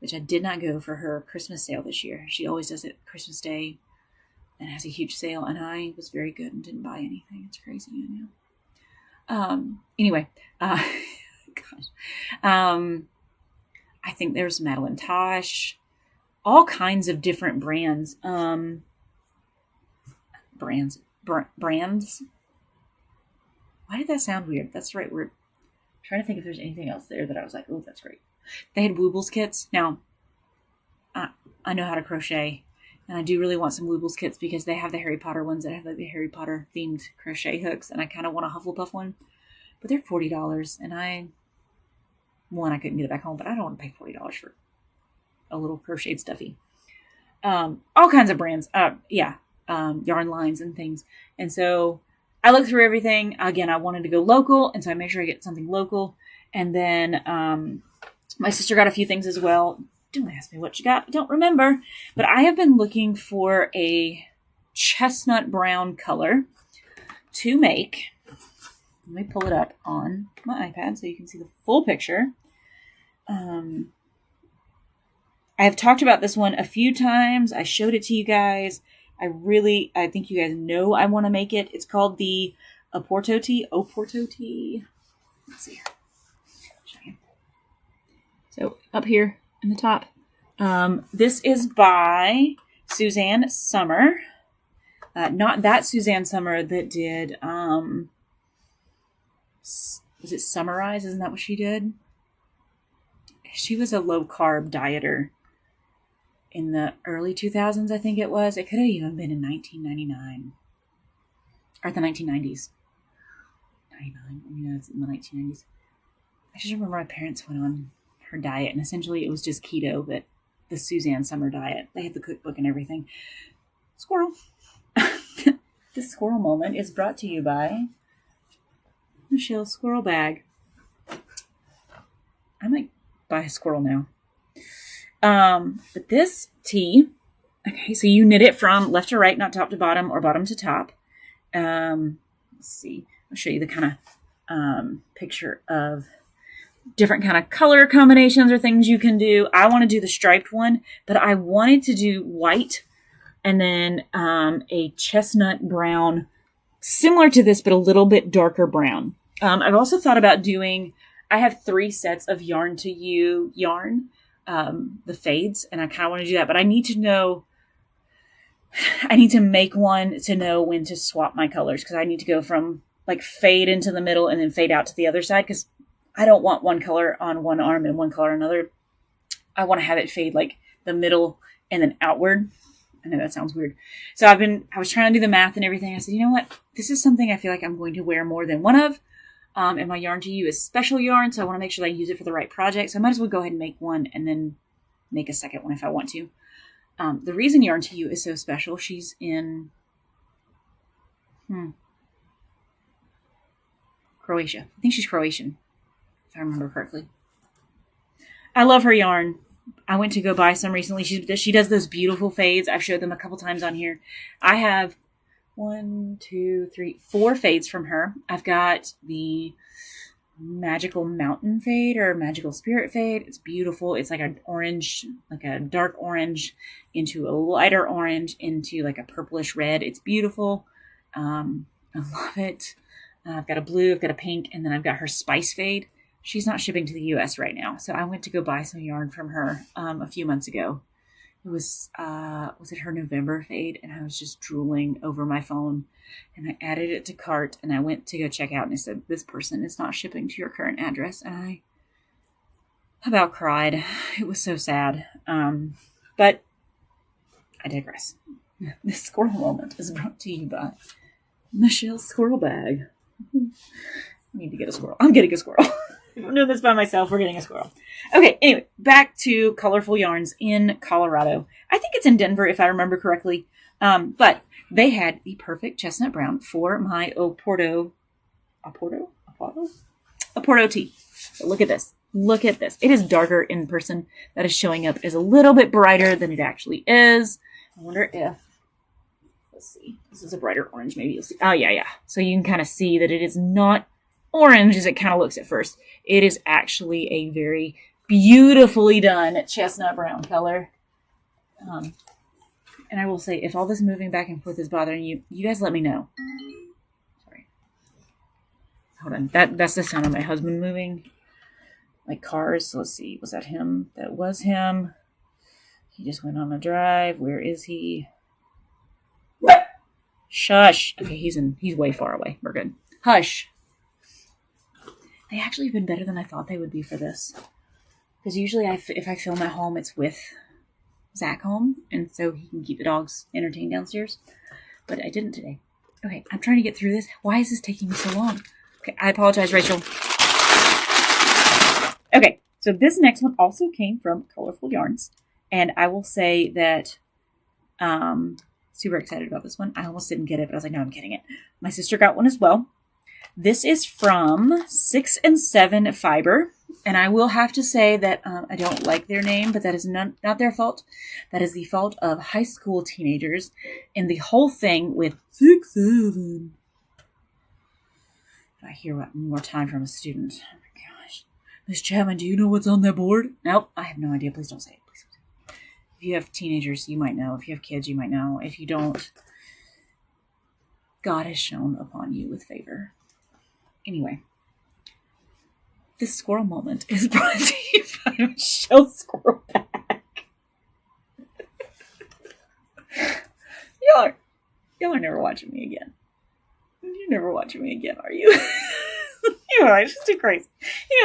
which I did not go for her Christmas sale this year. She always does it Christmas Day and has a huge sale, and I was very good and didn't buy anything. It's crazy, I know. Anyway, gosh. I think there's Madeline Tosh, all kinds of different brands. Brands. Why did that sound weird? That's the right word. I'm trying to think if there's anything else there that I was like, oh, that's great. They had Woobles kits. Now, I know how to crochet, and I do really want some Woobles kits because they have the Harry Potter ones that have like the Harry Potter themed crochet hooks, and I kind of want a Hufflepuff one, but they're $40, and I couldn't get it back home, but I don't want to pay $40 for a little crocheted stuffy. All kinds of brands, yarn lines and things, and so I looked through everything. Again, I wanted to go local, and so I made sure I get something local, and then my sister got a few things as well. Don't ask me what you got. I don't remember. But I have been looking for a chestnut brown color to make. Let me pull it up on my iPad so you can see the full picture. I have talked about this one a few times. I showed it to you guys. I think you guys know I want to make it. It's called the Oporto-Tee. Let's see here. Show you. So up here in the top. This is by Suzanne Summer. Not that Suzanne Summer that did, was it Summarize? Isn't that what she did? She was a low carb dieter in the early 2000s, I think it was. It could have even been in 1999 or the 1990s. 99, it's in the 1990s. I just remember my parents went on her diet, and essentially it was just keto, but the Suzanne Summer diet. They had the cookbook and everything. Squirrel. This squirrel moment is brought to you by Michele's Squirrel Bag. I might buy a squirrel now. But this tee, okay, so you knit it from left to right, not top to bottom or bottom to top. Let's see. I'll show you the kind of picture of different kind of color combinations or things you can do. I want to do the striped one, but I wanted to do white and then a chestnut brown, similar to this, but a little bit darker brown. I've also thought about I have 3 sets of Yarn to You yarn, the fades, and I kind of want to do that, but I need to make one to know when to swap my colors, because I need to go from like fade into the middle and then fade out to the other side, because I don't want one color on one arm and one color on another. I want to have it fade like the middle and then outward. I know that sounds weird. So I was trying to do the math and everything. I said, you know what? This is something I feel like I'm going to wear more than one of. And my Yarn to You is special yarn, so I want to make sure that I use it for the right project. So I might as well go ahead and make one and then make a second one if I want to. The reason Yarn to You is so special, she's in Croatia. I think she's Croatian, if I remember correctly. I love her yarn. I went to go buy some recently. She does those beautiful fades. I've showed them a couple times on here. I have 4 fades from her. I've got the Magical Mountain fade or Magical Spirit fade. It's beautiful. It's like an orange, like a dark orange into a lighter orange into like a purplish red. It's beautiful. I love it. I've got a blue, I've got a pink, and then I've got her Spice fade. She's not shipping to the US right now, so I went to go buy some yarn from her a few months ago. It was it her November fade? And I was just drooling over my phone, and I added it to cart, and I went to go check out, and it said, this person is not shipping to your current address. And I about cried. It was so sad. But I digress. This squirrel moment is brought to you by Michele's Squirrel Bag. I need to get a squirrel. I'm getting a squirrel. If I'm doing this by myself, we're getting a squirrel. Okay, anyway, back to Colorful Yarns in Colorado. I think it's in Denver, if I remember correctly. But they had the perfect chestnut brown for my Oporto tee. So look at this. Look at this. It is darker in person. That is showing up as a little bit brighter than it actually is. I wonder if, let's see. This is a brighter orange. Maybe you'll see. Oh, yeah. So you can kind of see that it is not orange as it kind of looks at first. It is actually a very beautifully done chestnut brown color. And I will say, if all this moving back and forth is bothering you, you guys let me know. Sorry. Hold on. That's the sound of my husband moving. Like cars. So let's see. Was that him? That was him. He just went on a drive. Where is he? Shush. Okay, he's way far away. We're good. Hush. They actually have been better than I thought they would be for this. Because usually if I film at home, it's with Zach home. And so he can keep the dogs entertained downstairs. But I didn't today. Okay, I'm trying to get through this. Why is this taking me so long? Okay, I apologize, Rachel. Okay, so this next one also came from Colorful Yarns. And I will say that super excited about this one. I almost didn't get it, but I was like, no, I'm getting it. My sister got one as well. This is from 6 and 7 Fiber. And I will have to say that I don't like their name, but that is not their fault. That is the fault of high school teenagers and the whole thing with 6, 7. If I hear one more time from a student. Oh my gosh. Miss Chapman, do you know what's on that board? Nope, I have no idea. Please don't say it. Please. If you have teenagers, you might know. If you have kids, you might know. If you don't, God has shone upon you with favor. Anyway, this squirrel moment is brought to you by Michele Squirrel Pack. Y'all are never watching me again. You're never watching me again, are you? You are. It's just too crazy.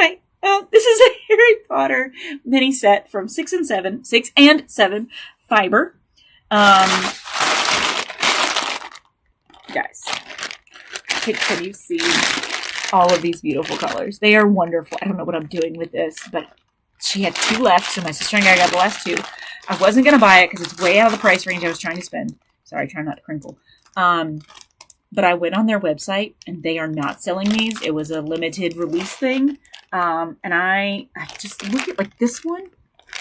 Anyway, this is a Harry Potter mini set from 6 and 7 Fiber. Guys, can you see all of these beautiful colors? They are wonderful. I don't know what I'm doing with this, but she had 2 left, so my sister and I got the last 2. I wasn't going to buy it because it's way out of the price range I was trying to spend. Sorry, try not to crinkle. But I went on their website, and they are not selling these. It was a limited release thing. And I just look at, like, this one.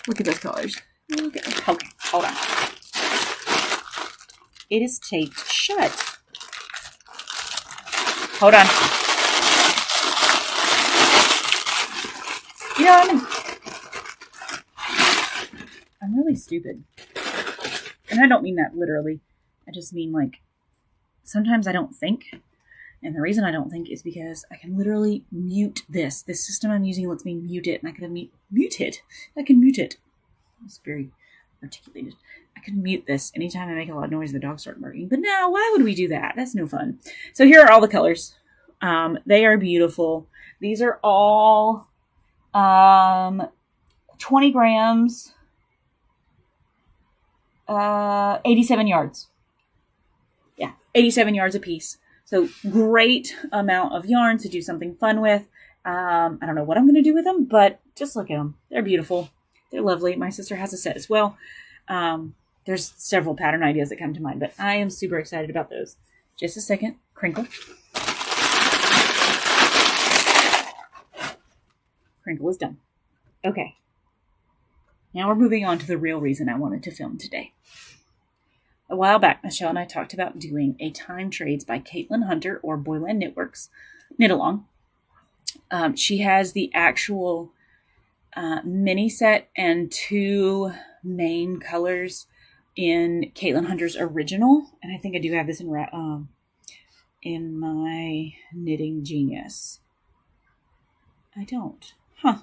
Look at those colors. Look at, okay, hold on. It is taped shut. Hold on. You know, I'm really stupid. And I don't mean that literally. I just mean, like, sometimes I don't think. And the reason I don't think is because I can literally mute this. This system I'm using lets me mute it. And I can mute it. I can mute it. It's very articulated. I can mute this anytime I make a lot of noise, the dogs start barking. But no, why would we do that? That's no fun. So here are all the colors. They are beautiful. These are all 20 grams, 87 yards. Yeah, 87 yards a piece. So great amount of yarn to do something fun with. I don't know what I'm going to do with them, but just look at them. They're beautiful. They're lovely. My sister has a set as well. There's several pattern ideas that come to mind, but I am super excited about those. Just a second. Crinkle. Crinkle is done. Okay. Now we're moving on to the real reason I wanted to film today. A while back, Michele and I talked about doing a Time Trades by Caitlin Hunter or Boyland Knitworks knit along. She has the actual mini set and 2 main colors in Caitlin Hunter's original, and I think I do have this in my Knitting Genius. I don't. Huh.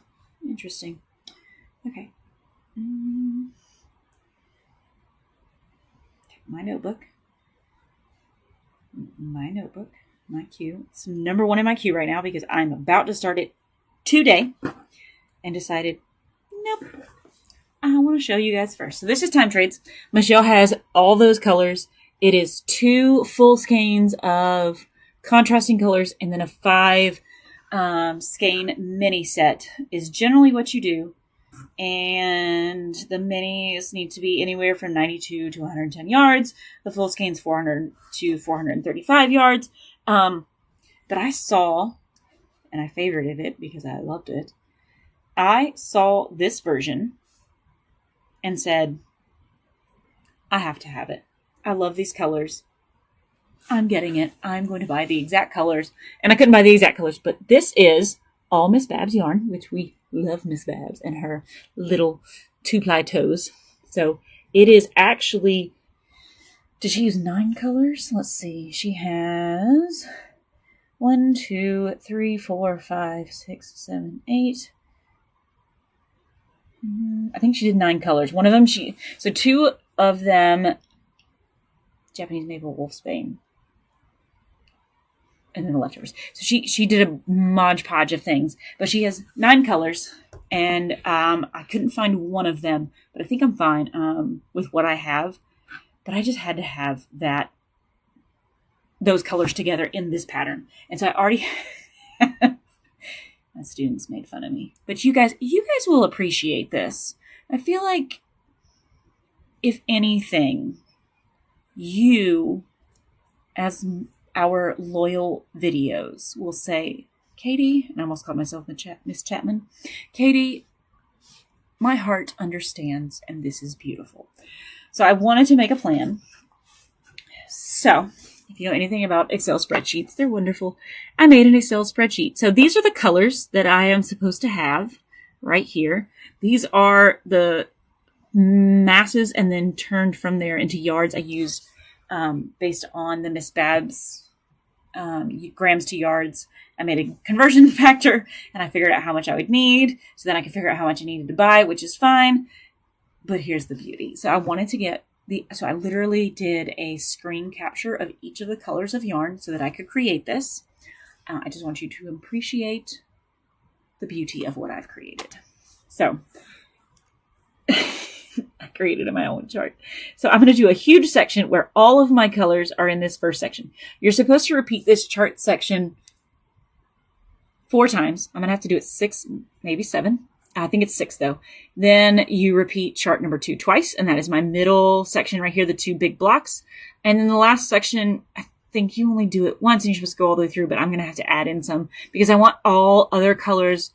Interesting. Okay. My notebook, my queue. It's number 1 in my queue right now because I'm about to start it today and decided, nope, I want to show you guys first. So this is Time Trades. Michele has all those colors. It is 2 full skeins of contrasting colors and then a 5 skein mini set is generally what you do. And the minis need to be anywhere from 92 to 110 yards. The full skein's 400 to 435 yards. But I saw, and I favorited it because I loved it. I saw this version and said, I have to have it. I love these colors. I'm getting it. I'm going to buy the exact colors. And I couldn't buy the exact colors, but this is all Miss Babs yarn, which we love Miss Babs and her little 2-ply toes. So it is actually, did she use 9 colors? Let's see. She has 1, 2, 3, 4, 5, 6, 7, 8. I think she did 9 colors. One of them, so 2 of them, Japanese maple wolfsbane. And then the leftovers. So she did a Mod Podge of things, but she has 9 colors, and I couldn't find one of them, but I think I'm fine with what I have. But I just had to have those colors together in this pattern, and so I already. My students made fun of me, but you guys will appreciate this. I feel like, if anything, you, as our loyal videos, will say, Caytee, and I almost called myself Miss Chapman, Caytee, my heart understands, and this is beautiful. So I wanted to make a plan. So if you know anything about Excel spreadsheets, they're wonderful. I made an Excel spreadsheet. So these are the colors that I am supposed to have right here. These are the masses, and then turned from there into yards. I used based on the Miss Babs grams to yards. I made a conversion factor, and I figured out how much I would need. So then I could figure out how much I needed to buy, which is fine. But here's the beauty. So I wanted to get so I literally did a screen capture of each of the colors of yarn so that I could create this. I just want you to appreciate the beauty of what I've created. So I created my own chart. So I'm going to do a huge section where all of my colors are in this first section. You're supposed to repeat this chart section 4 times. I'm going to have to do it 6, maybe 7. I think it's 6 though. Then you repeat chart number 2 twice, and that is my middle section right here, the 2 big blocks. And then the last section, I think you only do it once and you're supposed to go all the way through, but I'm going to have to add in some because I want all other colors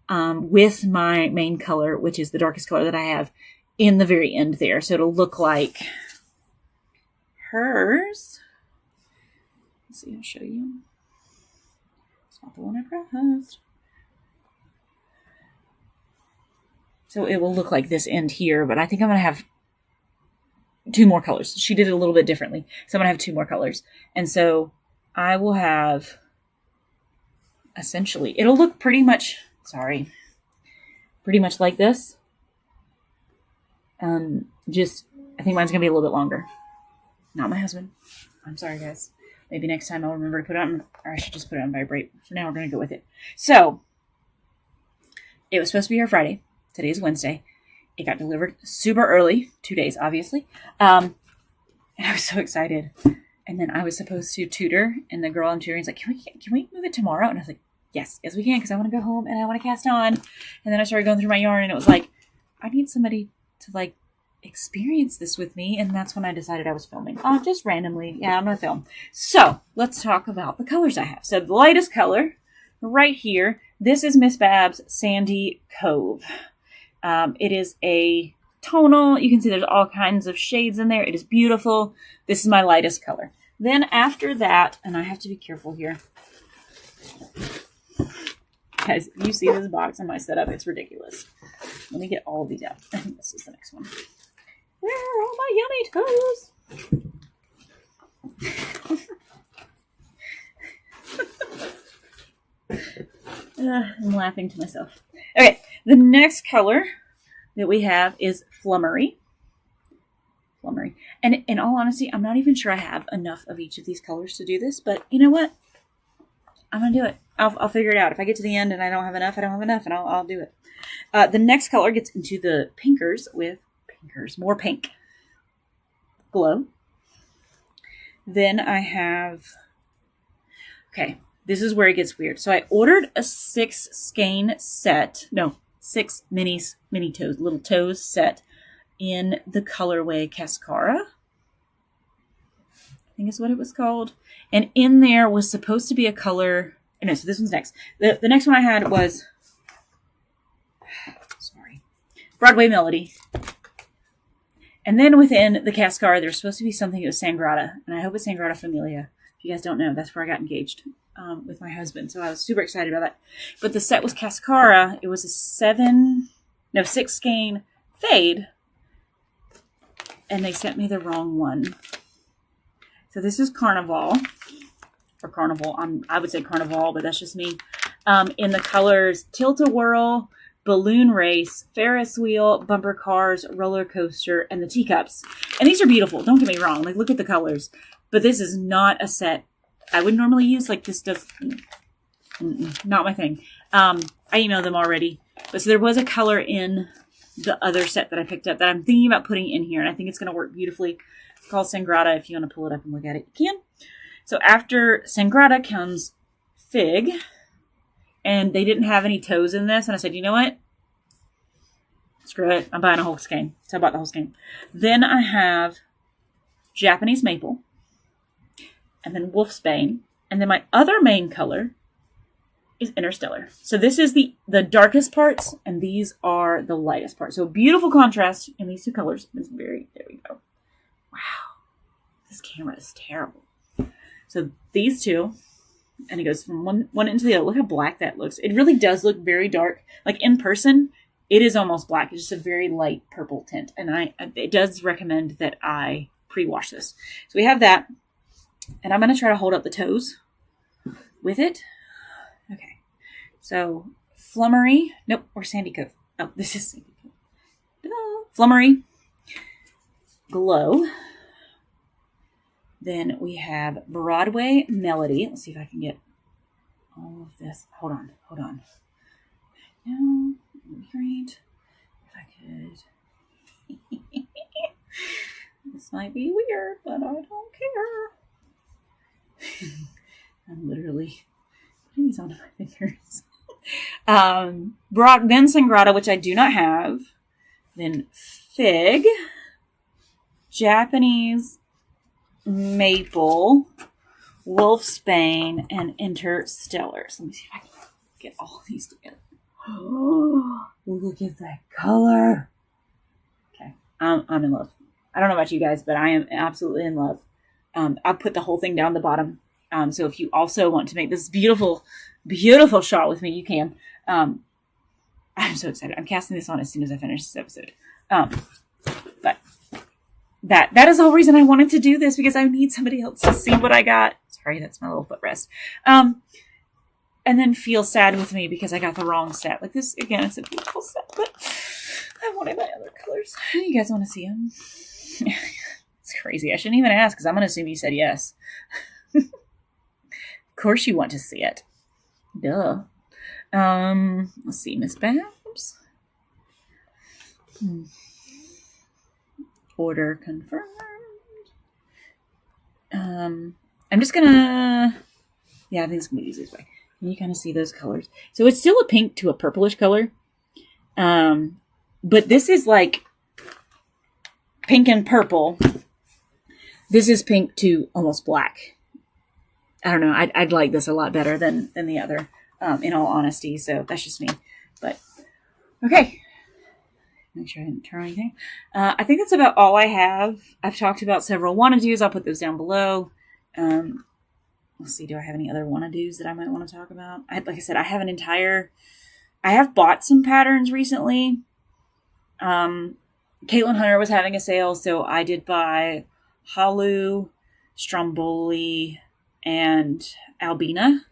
with my main color, which is the darkest color that I have, in the very end there. So it'll look like hers. Let's see, I'll show you. It's not the one I pressed. So it will look like this end here, but I think I'm going to have 2 more colors. She did it a little bit differently. So I'm going to have 2 more colors. And so I will have, essentially, it'll look pretty much like this. I think mine's going to be a little bit longer. Not my husband. I'm sorry, guys. Maybe next time I'll remember to put it on, or I should just put it on vibrate. For now, we're going to go with it. So it was supposed to be here Friday. Today is Wednesday. It got delivered super early, 2 days, obviously. And I was so excited. And then I was supposed to tutor, and the girl I'm tutoring is like, can we move it tomorrow? And I was like, yes, we can, because I want to go home and I want to cast on. And then I started going through my yarn, and it was like, I need somebody to experience this with me. And that's when I decided I was filming. Just randomly. Yeah, I'm going to film. So let's talk about the colors I have. So the lightest color right here, this is Miss Babs Sandy Cove. It is a tonal. You can see there's all kinds of shades in there. It is beautiful. This is my lightest color. Then after that, and I have to be careful here. Guys, you see this box on my setup, it's ridiculous. Let me get all of these out. I think this is the next one. Where are all my yummy toes? I'm laughing to myself. Okay, the next color that we have is Flummery. And in all honesty, I'm not even sure I have enough of each of these colors to do this, but you know what? I'm going to do it. I'll figure it out. If I get to the end and I don't have enough, and I'll do it. The next color gets into the pinkers with more pink. Glow. Then I have, okay, this is where it gets weird. So I ordered a 6 skein set. No, 6 mini toes, little toes set in the colorway Cascara. I think is what it was called. And in there was supposed to be a color. No, so this one's next. The next one I had was, Broadway Melody. And then within the Cascara, there's supposed to be something that was Sangrata. And I hope it's Sangrata Familia. If you guys don't know, that's where I got engaged with my husband. So I was super excited about that. But the set was Cascara. It was a 6 skein fade. And they sent me the wrong one. So this is Carnival. Or Carnival. I would say Carnival, but that's just me. In the colors Tilt-A-Whirl, Balloon Race, Ferris Wheel, Bumper Cars, Roller Coaster, and the Teacups. And these are beautiful. Don't get me wrong. Like, look at the colors. But this is not a set I would normally use. Like, this does... not my thing. I emailed them already. But so there was a color in the other set that I picked up that I'm thinking about putting in here. And I think it's going to work beautifully. It's called Sangrata. If you want to pull it up and look at it, you can. So after Sangrata comes Fig. And they didn't have any toes in this. And I said, you know what? Screw it. I'm buying a whole skein. So I bought the whole skein. Then I have Japanese Maple. And then Wolfsbane. And then my other main color is Interstellar. So this is the darkest parts. And these are the lightest parts. So beautiful contrast in these two colors. It's there we go. Wow. This camera is terrible. So these two. And it goes from one into the other. Look how black that looks. It really does look very dark. Like in person, it is almost black. It's just a very light purple tint. And it does recommend that I pre-wash this. So we have that. And I'm going to try to hold up the toes with it. Okay. So Flummery. Nope, or Sandy Cove. Oh, this is Sandy Cove. Ta-da. Flummery. Glow. Then we have Broadway Melody. Let's see if I can get all of this. Hold on. No, great. If I could. This might be weird, but I don't care. I'm literally putting these onto my fingers. Then Sangrata, which I do not have. Then Fig. Japanese Maple, Wolfsbane, and Interstellar. So let me see if I can get all these together. Oh, look at that color. Okay, I'm in love. I don't know about you guys, but I am absolutely in love. I'll put the whole thing down the bottom. So if you also want to make this beautiful, beautiful shot with me, you can. I'm so excited. I'm casting this on as soon as I finish this episode. But that is the whole reason I wanted to do this, because I need somebody else to see what I got. Sorry, that's my little footrest. And then feel sad with me because I got the wrong set. Like this, again, it's a beautiful set, but I wanted my other colors. You guys want to see them? It's crazy. I shouldn't even ask because I'm going to assume you said yes. Of course you want to see it. Duh. Let's see, Miss Babs. Order confirmed. I'm just gonna, I think it's gonna be easy this way. Can you kind of see those colors? So it's still a pink to a purplish color. But this is like pink and purple. This is pink to almost black. I don't know. I'd like this a lot better than the other, in all honesty. So that's just me. But okay. Make sure I didn't turn anything. I think that's about all I have. I've talked about several wanna-dos. I'll put those down below. Let's see. Do I have any other wanna-dos that I might want to talk about? Like I said, I have bought some patterns recently. Caitlin Hunter was having a sale, so I did buy Halu, Stromboli, and Albina.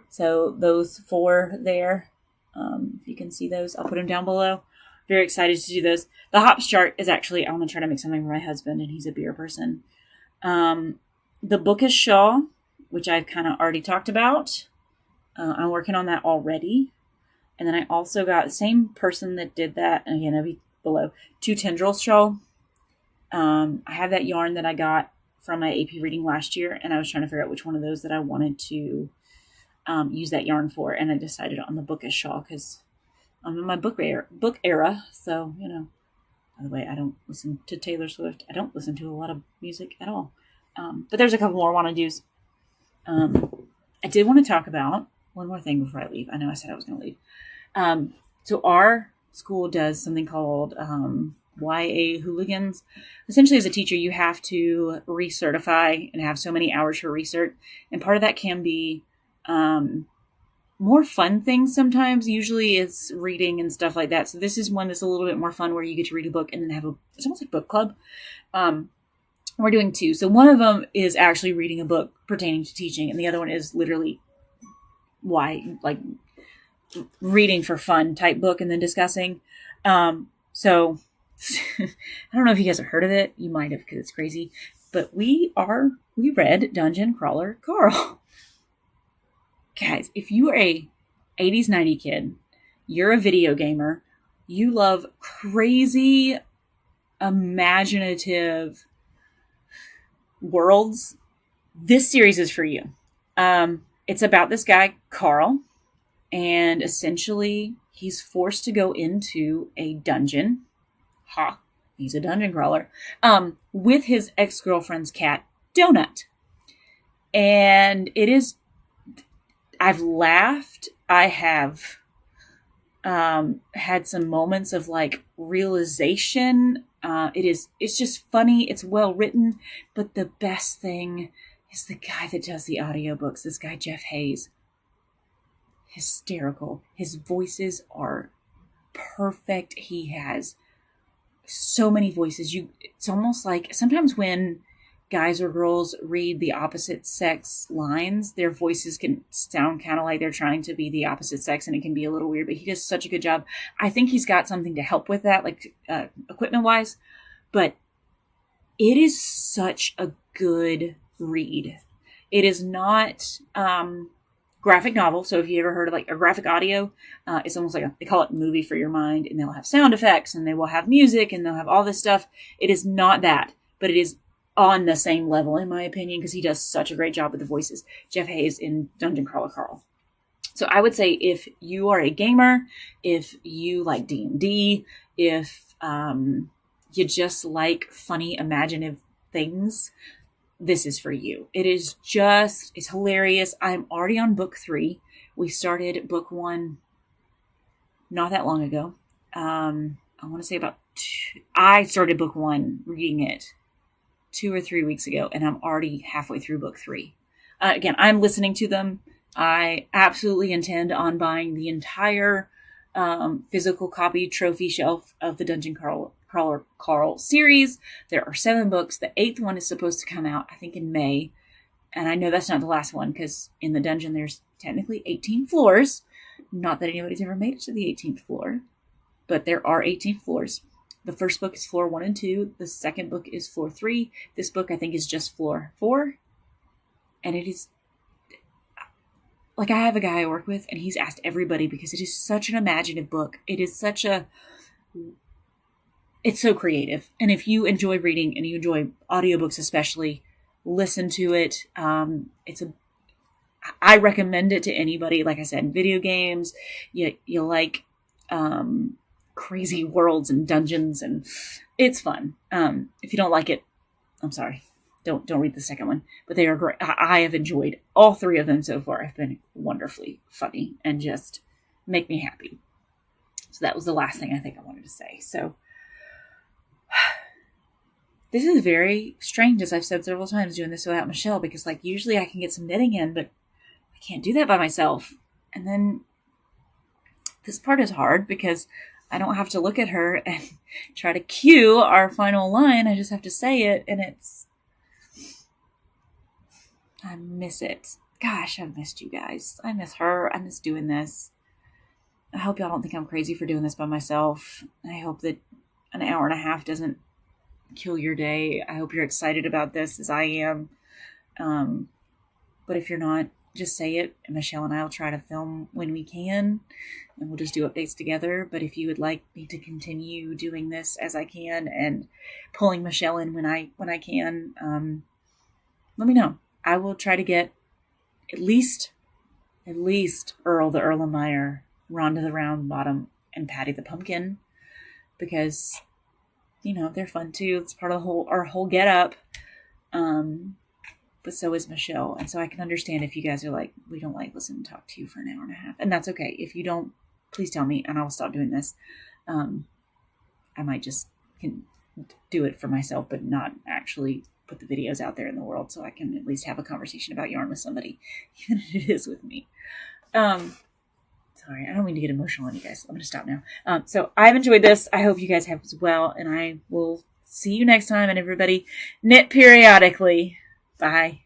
So those 4 there. If you can see those, I'll put them down below. Very excited to do those. The hops chart is actually, I want to try to make something for my husband, and he's a beer person. The Bookish Shawl, which I've kind of already talked about. I'm working on that already. And then I also got the same person that did that, and again, it'll be below, 2 Tendrils Shawl. I have that yarn that I got from my AP reading last year, and I was trying to figure out which one of those that I wanted to use that yarn for. And I decided on the bookish shawl because I'm in my book era. So, by the way, I don't listen to Taylor Swift. I don't listen to a lot of music at all. But there's a couple more wanna-dos. I did want to talk about one more thing before I leave. I know I said I was going to leave. So our school does something called YA Hooligans. Essentially, as a teacher, you have to recertify and have so many hours for research. And part of that can be more fun things sometimes. Usually it's reading and stuff like that. So this is one that's a little bit more fun where you get to read a book and then have it's almost like book club. We're doing two. So one of them is actually reading a book pertaining to teaching, and the other one is literally reading for fun type book and then discussing. So I don't know if you guys have heard of it. You might have because it's crazy. But we read Dungeon Crawler Carl. Guys, if you are a 80s, 90s kid, you're a video gamer, you love crazy, imaginative worlds, this series is for you. It's about this guy, Carl, and essentially he's forced to go into a dungeon. He's a dungeon crawler, with his ex-girlfriend's cat, Donut. And I've laughed. I have had some moments of realization. It's just funny. It's well written, but the best thing is the guy that does the audiobooks. This guy, Jeff Hayes, hysterical. His voices are perfect. He has so many voices. It's almost like sometimes when guys or girls read the opposite sex lines, their voices can sound kind of like they're trying to be the opposite sex, and it can be a little weird, but he does such a good job. I think he's got something to help with that, equipment wise, but it is such a good read. It is not graphic novel. So if you ever heard of a graphic audio, it's almost like they call it movie for your mind, and they'll have sound effects and they will have music and they'll have all this stuff. It is not that, but it is on the same level, in my opinion, because he does such a great job with the voices. Jeff Hayes in Dungeon Crawler Carl. So I would say if you are a gamer, if you like D&D, if you just like funny, imaginative things, this is for you. It's hilarious. I'm already on book 3. We started book 1 not that long ago. I want to say I started book 1 reading it 2 or 3 weeks ago, and I'm already halfway through book 3. Again, I'm listening to them. I absolutely intend on buying the entire physical copy trophy shelf of the Dungeon Crawler Carl series. There are 7 books. The 8th one is supposed to come out, I think, in May. And I know that's not the last one, because in the dungeon there's technically 18 floors. Not that anybody's ever made it to the 18th floor, but there are 18 floors. The first book is floor 1 and 2. The second book is floor 3. This book, I think, is just floor 4. And it is, I have a guy I work with, and he's asked everybody because it is such an imaginative book. It's so creative. And if you enjoy reading and you enjoy audiobooks especially, listen to it. I recommend it to anybody. Like I said, video games, you like crazy worlds and dungeons, and it's fun. If you don't like it, I'm sorry. Don't read the second one, but they are great. I have enjoyed all 3 of them so far. I've been wonderfully funny and just make me happy. So that was the last thing I think I wanted to say. So this is very strange, as I've said several times, doing this without Michele, because usually I can get some knitting in, but I can't do that by myself. And then this part is hard because I don't have to look at her and try to cue our final line. I just have to say it, and I miss it. Gosh, I've missed you guys. I miss her. I miss doing this. I hope y'all don't think I'm crazy for doing this by myself. I hope that an hour and a half doesn't kill your day. I hope you're excited about this as I am. But if you're not, just say it. And Michele and I will try to film when we can, and we'll just do updates together. But if you would like me to continue doing this as I can and pulling Michele in when I can, let me know. I will try to get at least at least Earl the Erlenmeyer, Rhonda the Round Bottom, and Patty the Pumpkin, because, you know, they're fun too. It's part of our whole get up. But so is Michele. And so I can understand if you guys are like, we don't like listening to talk to you for an hour and a half. And that's okay. If you don't, please tell me and I'll stop doing this. I might just can do it for myself, but not actually put the videos out there in the world so I can at least have a conversation about yarn with somebody, even if it is with me. Sorry, I don't mean to get emotional on you guys. I'm going to stop now. So I've enjoyed this. I hope you guys have as well. And I will see you next time. And everybody, knit periodically. Bye.